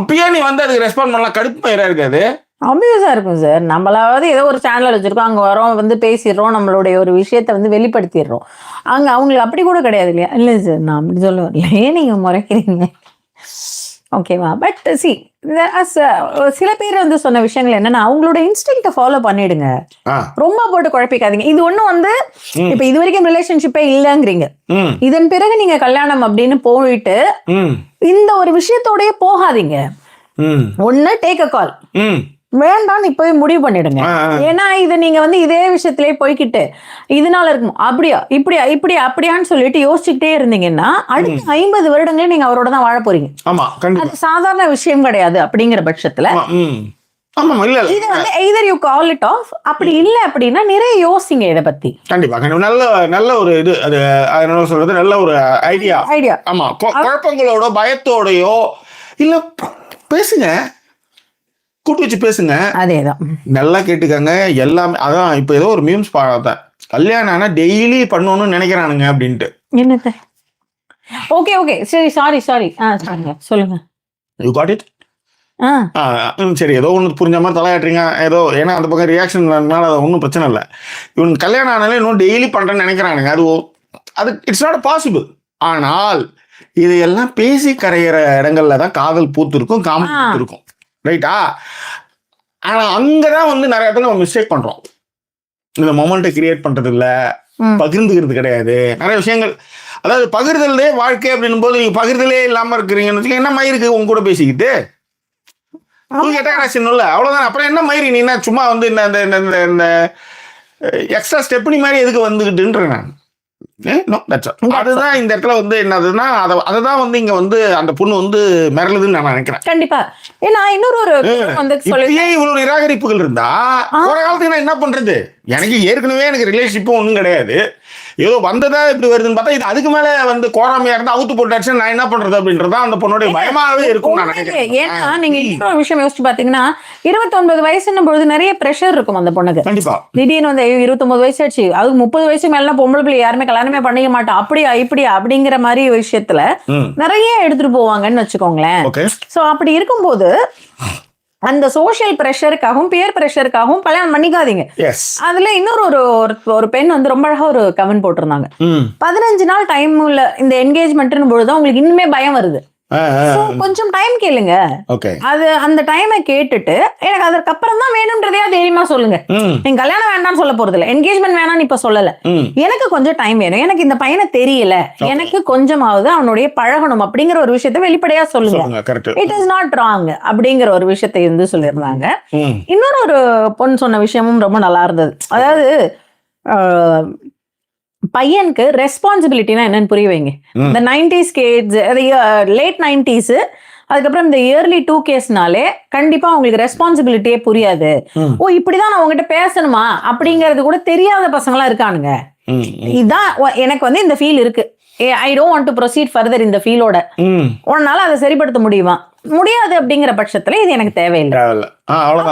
அப்பயே நீ வந்து அதுக்கு ரெஸ்பாண்ட் பண்ணலாம், கடுப்பு பயிரா இருக்காது? அபியூஸா இருக்கும் சார். நம்மளாவது ஏதோ ஒரு சேனல் வச்சிருக்கோம், அங்க வரோம் வந்து பேசிடுறோம், நம்மளுடைய ஒரு விஷயத்த வந்து வெளிப்படுத்திடுறோம். அங்க அவங்களுக்கு அப்படி கூட கிடையாது இல்லையா? இல்லை சார் நான் அப்படி சொல்ல வரலையே, நீங்க முறைக்கிறீங்க. ஓகேவா? பட் சி சில பேர் வந்து சொன்ன விஷயங்கள் என்னன்னா, அவங்களோட இன்ஸ்டிங்க்ட ஃபாலோ பண்ணிடுங்க, ரொம்ப போட்டு குழப்பிக்காதீங்க. இது ஒண்ணும் வந்து இப்ப இது வரைக்கும் ரிலேஷன்ஷிப்பே இல்லைங்கிறீங்க, இதன் பிறகு நீங்க கல்யாணம் அப்படின்னு போயிட்டு இந்த ஒரு விஷயத்தோடய போகாதீங்க. ஒன்னு டேக் அ கால், வேண்டாம்னு இப்பவே முடிவு பண்ணிடுங்க. ஏன்னா இது நீங்க வந்து இதே விஷயத்திலே போய்கிட்டு இதனால இருக்கும் அப்படியா இப்படியா இப்படியா அப்படியான்னு சொல்லிட்டு யோசிச்சுக்கிட்டே இருந்தீங்கன்னா அடுத்த 50 வருடங்களே நீங்க அவரோட தான் வாழ போறீங்க. அது சாதாரண விஷயம் கிடையாது. அப்படிங்கிற பட்சத்துல இது வந்து either you call it off, அப்படி இல்ல அப்படின்னா நிறைய யோசிங்க இதை பத்தி. கண்டிப்பா நல்ல ஒரு இது அது என்ன சொல்றது, நல்ல ஒரு ஐடியா. ஆமா, குழப்பங்களோட பயத்தோடயோ இல்ல பேசுங்க, கூட்டு வச்சு பேசுங்க. அதேதான், நல்லா கேட்டுக்கங்க எல்லாமே. அதான் இப்ப ஏதோ ஒரு மீம்ஸ் பார்த்தேன், கல்யாணம் ஆனா டெய்லி பண்ணணும்னு நினைக்கிறானுங்க அப்படின்ட்டு. என்னது? ஓகே ஓகே சரி, சாரி சொல்லுங்க. You got it? சரி, ஏதோ ஒன்று புரிஞ்ச மாதிரி தலையாட்டுறீங்க ஏதோ. ஏன்னா அந்த பக்கம் ரியாக்ஷன்னால அது ஒன்றும் பிரச்சனை இல்லை. இவன் கல்யாணம் ஆனாலே இன்னும் டெய்லி பண்றேன்னு நினைக்கிறானுங்க. அது இட்ஸ் நாட் பாசிபிள். ஆனால் இதையெல்லாம் பேசி கரையிற இடங்கள்ல தான் காதல் பூத்து இருக்கும், காமம் பூத்து இருக்கும். ரைட்டா? ஆனா அங்கதான் வந்து நிறைய இடத்துல நம்ம மிஸ்டேக் பண்றோம். இந்த மொமெண்ட்டை கிரியேட் பண்றது இல்ல, பகிர்ந்துக்கிறது கிடையாது நிறைய விஷயங்கள். அதாவது பகிர்தலே வாழ்க்கை அப்படின்னும் போது நீங்க பகிர்தலே இல்லாம இருக்கிறீங்கன்னு வச்சுக்க, என்ன மாதிரி இருக்கு உங்க கூட பேசிக்கிட்டு அவ்வளவுதான். அப்புறம் என்ன மாதிரி நீ என்ன சும்மா வந்து இந்த எக்ஸ்ட்ரா ஸ்டெப்னி மாதிரி எதுக்கு வந்துகிட்டுன்றேன் நான். அதுதான் இந்த இடத்துல வந்து என்னதுன்னா அததான் வந்து இங்க வந்து அந்த பொண்ணு வந்து மிரளுதுன்னு நான் நினைக்கிறேன். கண்டிப்பா. ஏன்னா இன்னொரு இவ்வளவு நிராகரிப்புகள் இருந்தா ஒரு காலத்துக்கு நான் என்ன பண்றது? எனக்கு ஏற்கனவே எனக்கு ரிலேஷன்ஷிப்பும் ஒன்றும் கிடையாது, ஏதோ வந்ததா இப்படி வருதுன்னு பார்த்தா இது அதுக்கு மேல வந்து கோராமையா இருந்தா அவுத்து போட்டாச்சு, நான் என்ன பண்றது அப்படின்றதா அந்த பொண்ணுடைய பயமாவே இருக்கும் நான் நினைக்கிறேன். ஏன்னா நீங்க இன்னொரு விஷயம் யோசிச்சு பாத்தீங்கன்னா 29 வயசுன்னும் பொழுது நிறைய பிரஷர் இருக்கும் அந்த பொண்ணுக்கு. கண்டிப்பா. திடீர்னு வந்து 29 வயசு ஆச்சு, அது 30 வயசு மேல பொம்பளை பிள்ளை யாருமே கல்யாணமே பண்ணிக்க மாட்டோம் அப்படியா இப்படியா அப்படிங்கிற மாதிரி விஷயத்துல நிறைய எடுத்துட்டு போவாங்கன்னு வச்சுக்கோங்களேன். சோ அப்படி இருக்கும்போது அந்த சோசியல் பிரஷருக்காகவும் பியர் பிரஷருக்காகவும் கல்யாணம் பண்ணிக்காதீங்க. அதுல இன்னொரு ஒரு பெண் வந்து ரொம்ப அழகா ஒரு கமெண்ட் போட்டிருந்தாங்க, 15 நாள் டைம் உள்ள இந்த என்கேஜ்மெண்ட்னு பொழுதுதான் உங்களுக்கு இன்னுமே பயம் வருது. கொஞ்சம் டைம் கேளுங்க. அது அந்த டைமை கேட்டுட்டு எனக்கு அதற்கு அப்புறம் தான் வேணும்ன்றதையா தைரியமா சொல்லுங்க. நீங்க கல்யாணம் வேண்டாம்னு சொல்ல போறது இல்ல, என்கேஜ்மெண்ட் வேணாம்னு இப்ப சொல்லல, எனக்கு கொஞ்சம் டைம் வேணும், எனக்கு இந்த பையனை தெரியல, எனக்கு கொஞ்சமாவது அவனுடைய பழகணும் அப்படிங்கிற ஒரு விஷயத்த வெளிப்படையா சொல்லுங்க. இட் இஸ் நாட் ராங் அப்படிங்கிற ஒரு விஷயத்தை வந்து சொல்லியிருந்தாங்க. இன்னொரு ஒரு பொண்ணு சொன்ன விஷயமும் ரொம்ப நல்லா இருந்தது. அதாவது பையனுக்கு ரெஸ்பான்சிபிலிட்டினா என்னன்னு புரிய வைங்க. இந்த 90s கிட்ஸ், லேட் 90s, அதுக்கப்புறம் இந்த இயர்லி 2Ksனாலே கண்டிப்பா அவங்களுக்கு ரெஸ்பான்சிபிலிட்டியே புரியாது. ஓ இப்படிதான் நான் உங்ககிட்ட பேசணுமா அப்படிங்கறது கூட தெரியாத பசங்களா இருக்கானுங்க. இதான் எனக்கு வந்து இந்த ஃபீல் இருக்கு. I don't want to proceed further இந்த ஃபீலோட. உன்னால அதை சரிப்படுத்த முடியுமா? முடியாது அப்படிங்கிற பட்சத்துல இது எனக்கு தேவையில்லை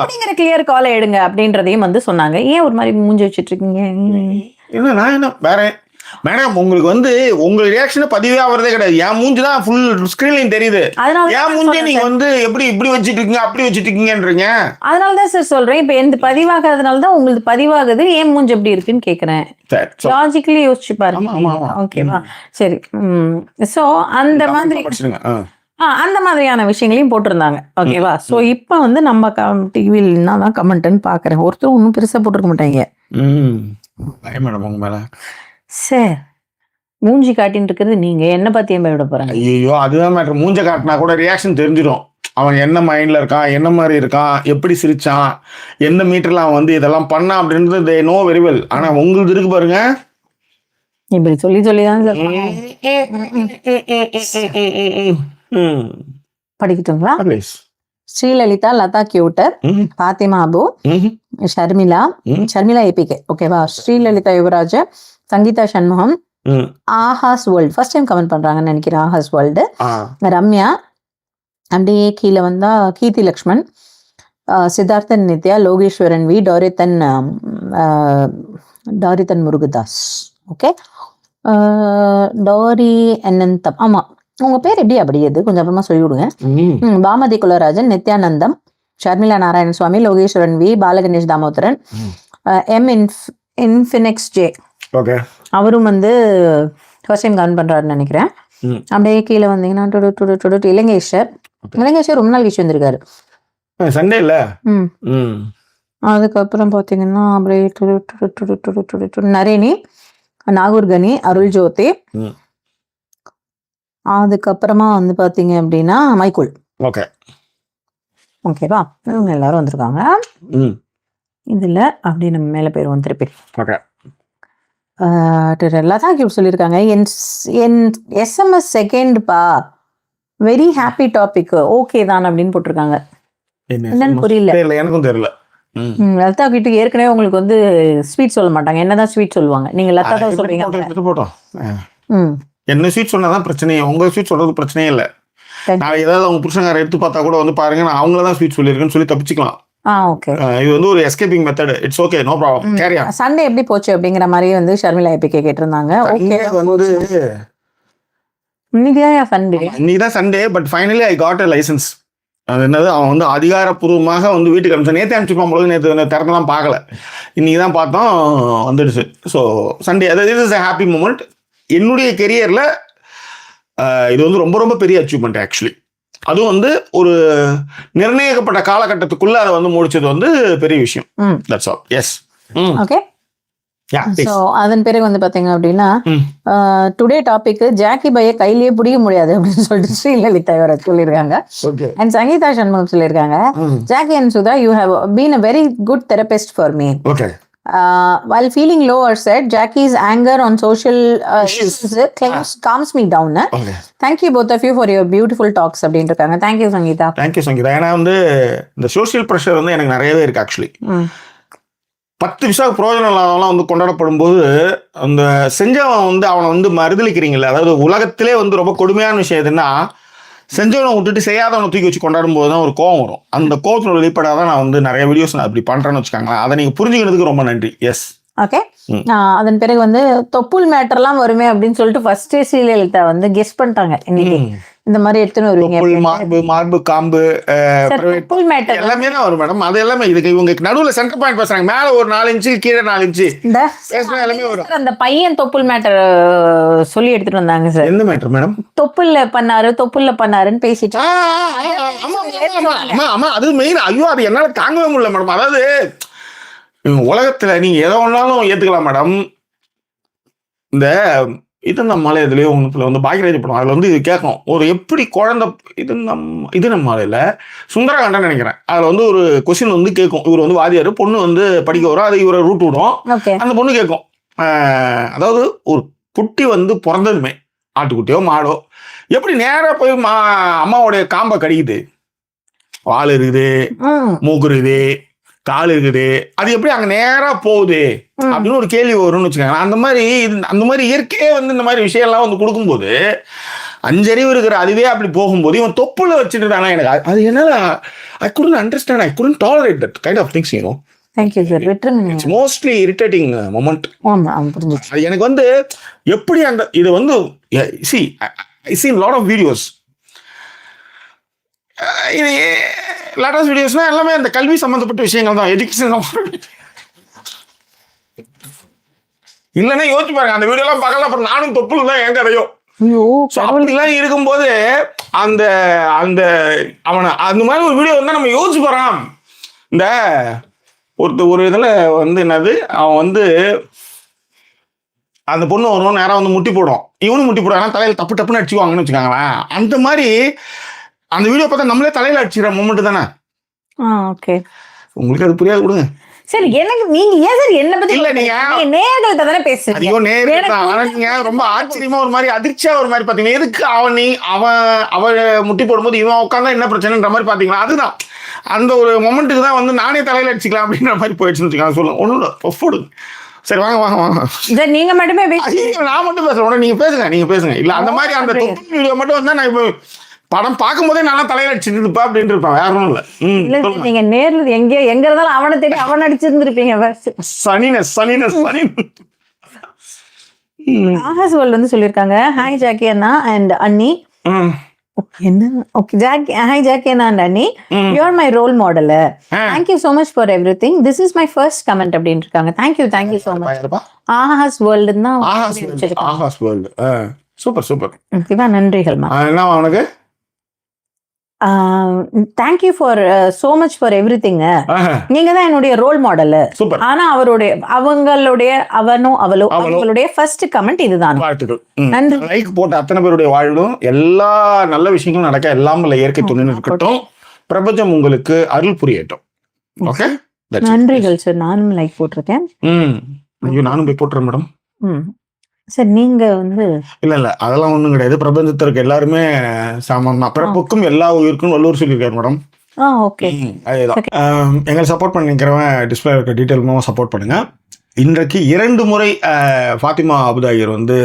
அப்படிங்கிற கிளியர் காலை எடுங்க அப்படின்றதையும் வந்து சொன்னாங்க. ஏன் ஒரு மாதிரி மூஞ்சி வச்சுட்டு இருக்கீங்க? என்ன நான் என்ன வேற மேடம், உங்களுக்கு வந்து உங்க ரியாக்ஷன் பதிவே ஆகிறதே கிடையாது. என் மூஞ்சி தான் ஃபுல் ஸ்கிரீன்லையும் தெரியுது. என் மூஞ்சி நீங்க வந்து எப்படி இப்படி வச்சுட்டு இருக்கீங்க அப்படி வச்சுட்டு இருக்கீங்கன்றீங்க. அதனாலதான் சார் சொல்றேன், இப்ப எந்த பதிவாகிறதுனால தான் உங்களுக்கு பதிவாகுது. ஏன் மூஞ்சி எப்படி இருக்குன்னு கேக்குறேன். லாஜிக்கலி யோசிச்சு பாருங்க. ஓகேவா? சரி. சோ அந்த மாதிரி அந்த மாதிரியான விஷயங்களையும் போட்டிருந்தாங்க. ஓகேவா? சோ இப்ப வந்து நம்ம டிவியில் என்னதான் கமெண்ட்னு பாக்குறேன். ஒருத்தர் ஒன்னும் பெருசா போட்டிருக்க மாட்டாங்க. மேடம் உங்க மேல சார் மூஞ்சி காட்டின்னு இருக்கிறது நீங்க என்ன பத்தி விட போறாங்க? ஐயோ அதுதான் மேட்டர். மூஞ்ச காட்டினா கூட ரியாக்ஷன் தெரிஞ்சிடும். அவன் என்ன மைண்ட்ல இருக்கான், என்ன மாதிரி இருக்கான், எப்படி சிரிச்சான், எந்த மீட்டர்ல அவன் வந்து இதெல்லாம் பண்ணான் அப்படின்றது தே நோ வெரி வெல். ஆனா உங்களுக்கு இருக்கு பாருங்க, இப்படி சொல்லி சொல்லிதான் படிக்கட்டுங்களா? ஸ்ரீலலிதா, லதா கியூட்டர், பாத்திமா அபு, ஷர்மிளா ஏபிகே. ஓகேவா? Srilalitha Yuvaraja, Sangeetha Shanmugam, Aahas world first time comment பண்றாங்கன்னு நினைக்கிறேன். ஆஹாஸ் வேர்ல்டு, ரம்யா, அப்படியே கீழே வந்தா கீர்த்தி லக்ஷ்மன், சித்தார்த்தன் நித்யா, லோகேஸ்வரன் வி, டாரிதன் முருகதாஸ். ஓகே, டாரி அனந்தம். ஆமா, உங்க பேர் எப்படி அப்படியது கொஞ்சம் அப்புறமா சொல்லி விடுங்க. Bamathi Kularajan, Nithyanandam, Sharmila Narayana Swami, Lokeshwaran V, Balaganesh Damodaran, M Infinix J. அவரும் வந்து ஃபர்ஸ்ட் டைம் கமெண்ட் பண்றாருன்னு நினைக்கிறேன். அப்படியே கீழே வந்தீங்கன்னா இலங்கேஸ்வர் ரொம்ப நாள் கழிச்சு வந்திருக்காரு. சண்டே இல்ல. அதுக்கப்புறம் பாத்தீங்கன்னா அப்படியே நரேனி, நாகூர் கனி, அருள் ஜோதி, அதுக்கப்புறமா வந்து பாத்தீங்க அப்படின்னா மைக்குள். ஓகேவா? இவங்க எல்லாரும் வந்திருக்காங்க. இதுல அப்படி நம்ம மேல போயிருவோம் திருப்பி. லதா கியூப் சொல்லியிருக்காங்க, என் SMS செகண்ட் பா, வெரி ஹாப்பி டாபிக், ஓகே தான் அப்படின்னு போட்டிருக்காங்க. என்னன்னு புரியல, எனக்கும் தெரியல. லதா கிட்ட ஏற்கனவே உங்களுக்கு வந்து ஸ்வீட் சொல்ல மாட்டாங்க. என்னதான் ஸ்வீட் சொல்லுவாங்க? நீங்க லதா தான் சொல்றீங்க. என்ன ஸ்வீட் சொன்னாதான் பிரச்சனையே, உங்க ஸ்வீட் சொல்றது பிரச்சனையே இல்லை. நான் ஏதாவது அவங்க புருஷங்கார எடுத்து பார்த்தா கூட வந்து பாருங்க, நான் அவங்களதான் ஸ்வீட் சொல்லியிருக்கேன்னு சொல்லி தப்பிச்சுக்கலாம். இது வந்து ஒரு escaping method. It's okay, no problem, carry on. Sunday எப்படி போச்சு அப்படிங்கிற மாதிரி வந்து ஷர்மிளா ஏபிகே கேட்டிருந்தாங்க. ஓகே, வந்து இன்னைக்குதான் Sunday, but finally I got a licence. அது என்னது, அவன் வந்து அதிகாரப்பூர்வமாக வந்து வீட்டுக்கு அனுப்பிச்சு. நேற்று அனுப்பிச்சுப்பான் பொழுது, நேற்று திறந்தெல்லாம் பார்க்கல, இன்னைக்கு தான் பார்த்தோம் வந்துடுச்சு. ஸோ சண்டே, அது இஸ் அ ஹாப்பி மூமெண்ட். என்னுடைய கெரியரில் இது வந்து ரொம்ப ரொம்ப பெரிய அச்சீவ்மெண்ட் ஆக்சுவலி. அதுவும் வந்து ஒரு நிர்ணயிக்கப்பட்ட காலகட்டத்துக்குள்ள அதை வந்து முடிச்சது வந்து பெரிய விஷயம். That's all. எஸ். ஓகே. அதன் பிறகு வந்து பாத்தீங்க அப்படின்னா டுடே டாபிக் ஜாக்கி பைய கையிலேயே பிடிக்க முடியாது அப்படின்னு சொல்லிட்டு ஸ்ரீலலிதா சொல்லியிருக்காங்க. அண்ட் சங்கீதா சண்முகம் சொல்லியிருக்காங்க, Jackie and Sudha, you have been a very good therapist for me. While feeling low or sad, Jackie's anger on social issues calms me down. Thank you both of you for your beautiful talks அப்படினு இருக்காங்க. Thank you Sangeetha. Thank you Sangeetha. ஏன்னா வந்து இந்த social pressure வந்து எனக்கு நிறையவே இருக்கு actually. 10 விஷயம் பிரயோஜனம் இல்லாதவங்களாம் வந்து கொண்டாடப்படும் போது அந்த செஞ்சவன் வந்து அவனை வந்து மறுதளிக்கிறீங்களா. அதாவது உலகத்திலே வந்து ரொம்ப கொடுமையான விஷயம் எதுன்னா, செஞ்சவனை விட்டுட்டு செய்யாதவனை தூக்கி வச்சு கொண்டாடும் போது தான் ஒரு கோவம் வரும். அந்த கோவத்தோட வெளிப்படாதான் நான் வந்து நிறைய வீடியோஸ் நான் அப்படி பண்றேன்னு வச்சுக்காங்களேன். அதை நீங்க புரிஞ்சுக்கிறதுக்கு ரொம்ப நன்றி. எஸ். ஓகே. அதன் பிறகு வந்து தொப்புள் மேட்டர்லாம் வருமே அப்படின்னு சொல்லிட்டு ஃபர்ஸ்ட் ஸ்ரீலலிதா வந்து கெஸ் பண்ணிட்டாங்க. இன்னைக்கு இந்த மாதிரி எடுத்துன்னு வருவீங்க. மார்பு காம்பு எல்லாமே தான் வரும் மேடம். அது எல்லாமே இதுக்கு இவங்க நடுவுல சென்டர் பாயிண்ட் பேசுறாங்க. மேல ஒரு 4 இன்ச்சு, கீழே 4 இன்ச்சு எல்லாமே வரும். அந்த பையன் தொப்புள் மேட்டர் சொல்லி எடுத்துட்டு வந்தாங்க சார். எந்த மேட்டர் மேடம்? தொப்புள்ள பண்ணாருன்னு பேசிட்டு. ஆமா, அது மெயின். ஐயோ, அது என்னால தாங்கவே முடியல மேடம். அதாவது உலகத்துல நீங்க எதை ஒன்றாலும் ஏத்துக்கலாம் மேடம். இந்த இது நம்ம இதுலயே ஒன்றுல வந்து பாக்கியராஜ் படம், அதுல வந்து இது கேட்கும், ஒரு எப்படி குழந்தை இது நம்ம மலையில சுந்தரகாண்டன் நினைக்கிறேன். அதுல வந்து ஒரு கொஸ்டின் வந்து கேட்கும். இவர் வந்து வாதியாரு, பொண்ணு வந்து படிக்க வரும், அது இவரை ரூட் விடும். அந்த பொண்ணு கேட்கும், அதாவது ஒரு குட்டி வந்து பிறந்ததுமே ஆட்டுக்குட்டியோ மாடோ எப்படி நேராக போய் அம்மாவுடைய காம்பை கடிக்குது, வால் இருக்குது, மூக்கு இருக்குது, கால் இருக்குது, அது எப்படி அங்கே நேராக போகுது அப்படின்னு ஒரு கேள்வி வரும்னு வச்சுக்கோங்க. அந்த மாதிரி இயற்கையே வந்து இந்த மாதிரி விஷயம்லாம் வந்து கொடுக்கும்போது அஞ்சறிவு இருக்கிற அதுவே அப்படி போகும்போது இவன் தொப்புல வச்சுட்டு தானே எனக்கு அது என்னால் I couldn't understand, I couldn't tolerate that kind of things. Thank you sir. It's mostly irritating moment. அது எனக்கு வந்து எப்படி அந்த இது வந்து I see lot of videos. இது லேட்டஸ்ட் வீடியோஸ்னா எல்லாமே அந்த கல்வி சம்பந்தப்பட்ட விஷயங்கள் தான், எஜுகேஷன். இல்லைன்னா யோசிச்சு பாருங்க, அந்த வீடியோலாம் பார்க்கலாம். அப்புறம் நானும் தொப்புள் தான் என் கதையோ. அப்படிலாம் இருக்கும்போது அந்த அந்த அவனை அந்த மாதிரி ஒரு வீடியோ வந்து நம்ம யோசிச்சு போறான். இந்த ஒரு இதில் வந்து என்னது, அவன் வந்து அந்த பொண்ணு வரும் நேரம் வந்து முட்டி போடும், இவனும் முட்டி போடும், தலையில் தப்பு டப்புன்னு அடிச்சுக்குவாங்கன்னு வச்சுக்காங்களேன். அந்த மாதிரி அந்த வீடியோ பார்த்தா நம்மளே தலையில அடிச்சுக்கிற மூமெண்ட் தானே. ஓகே, உங்களுக்கு அது புரியாது கொடுங்க. சரி, எனக்கு நீங்க ஏன் சார் என்ன பத்தி இல்ல நீங்க நேயர்கள்ட்ட தானே பேசுறீங்க. ஐயோ நேயர்கள் தான். ஆனா நீங்க ரொம்ப ஆச்சரியமா ஒரு மாதிரி அதிர்ச்சியா ஒரு மாதிரி பாத்தீங்கன்னா, எதுக்கு அவ முட்டி போடும்போது இவன் உட்காந்தா என்ன பிரச்சனைன்ற மாதிரி பாத்தீங்களா. அதுதான் அந்த ஒரு மொமெண்ட்டுக்கு தான் வந்து நானே தலையில அடிச்சுக்கலாம் அப்படின்ற மாதிரி போயிடுச்சுன்னு வச்சுக்கலாம். சொல்லுங்க, ஒன்றும் இல்லை, போடுங்க. சரி வாங்க வாங்க வாங்க. நீங்க மட்டுமே நான் மட்டும் பேசுறேன், நீங்க பேசுங்க. இல்ல அந்த மாதிரி அந்த வீடியோ மட்டும் வந்தா நான் இப்போ படம் பார்க்கும் போதே நல்லா தலையில அடிச்சுருப்பா அப்படின்னு இருப்பேன், வேற ஒன்றும் இல்லை. நீங்க நேர்ல எங்க இருந்தாலும் அவனை தேடி அவன் அடிச்சிருந்துருப்பீங்க. ஆகாஷ் வேர்ல்ட் வந்து சொல்லியிருக்காங்க, ஹாய் ஜாக்கி அண்ணா அண்ட் அண்ணி. என்ன ஓகே ஜாக்கி, ஹாய் ஜாக்கி அண்ணா அண்ட் அண்ணி, you are my role model. Thank you so much for everything. This is my first comment அப்படின்னு இருக்காங்க. Thank you so much. Akash world தான். Akash world super. ஓகேவா, நன்றிகள்மா. என்ன அவனுக்கு thank you for so much for everything. நீங்க தான் என்னுடைய ரோல் மாடல். ஆனா அவங்களுடைய ஃபர்ஸ்ட் கமெண்ட் இதுதான். நன்றி. லைக் போட்ட அத்தனை பேருடைய வாழ்வும் எல்லா நல்ல விஷயங்களும் நடக்க, எல்லாம் இயற்கை துணை இருக்கட்டும், பிரபஞ்சம் உங்களுக்கு அருள் புரியட்டும். ஓகே, நன்றிகள் சார். நானும் லைக் போட்டிருக்கேன். ஐயோ நானும் போய் போட்டுறேன் மேடம். சார் நீங்க வந்து இல்ல அதெல்லாம் ஒண்ணும் கிடையாது. பிரபஞ்சத்திற்கு எல்லாருமே சமம் தான், பிறப்புக்கும் எல்லா உயிருக்கும் வள்ளுவர் சொல்லியிருக்காரு மேடம். ஓகே, அதேதான். எங்களை சப்போர்ட் பண்ணிக்கிறவன் டிஸ்பிளே இருக்க டீட்டெயில் மூலமாக சப்போர்ட் பண்ணுங்க. இன்றைக்கு 2 முறை ஃபாத்திமா அபுதாயிர் வந்து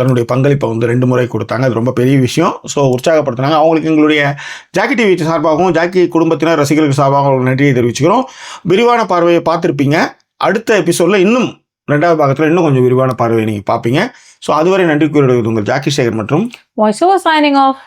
தன்னுடைய பங்களிப்பை வந்து 2 முறை கொடுத்தாங்க. அது ரொம்ப பெரிய விஷயம். ஸோ உற்சாகப்படுத்தினாங்க. அவங்களுக்கு எங்களுடைய ஜாக்கி டிவி சார்பாகவும் ஜாக்கி குடும்பத்தினர் ரசிகர்களுக்கு சார்பாகவும் நன்றியை தெரிவிச்சுக்கிறோம். விரிவான பார்வையை பார்த்துருப்பீங்க. அடுத்த எபிசோடில் இன்னும் 2வது பாகத்தில் இன்னும் கொஞ்சம் விரிவான பார்வையை நீங்கள் பார்ப்பீங்க. ஸோ அதுவரை நன்றி கூறுவது உங்கள் ஜாக்கி சேகர் மற்றும் வாய்ஸ் ஓவர் சைனிங் ஆஃப்.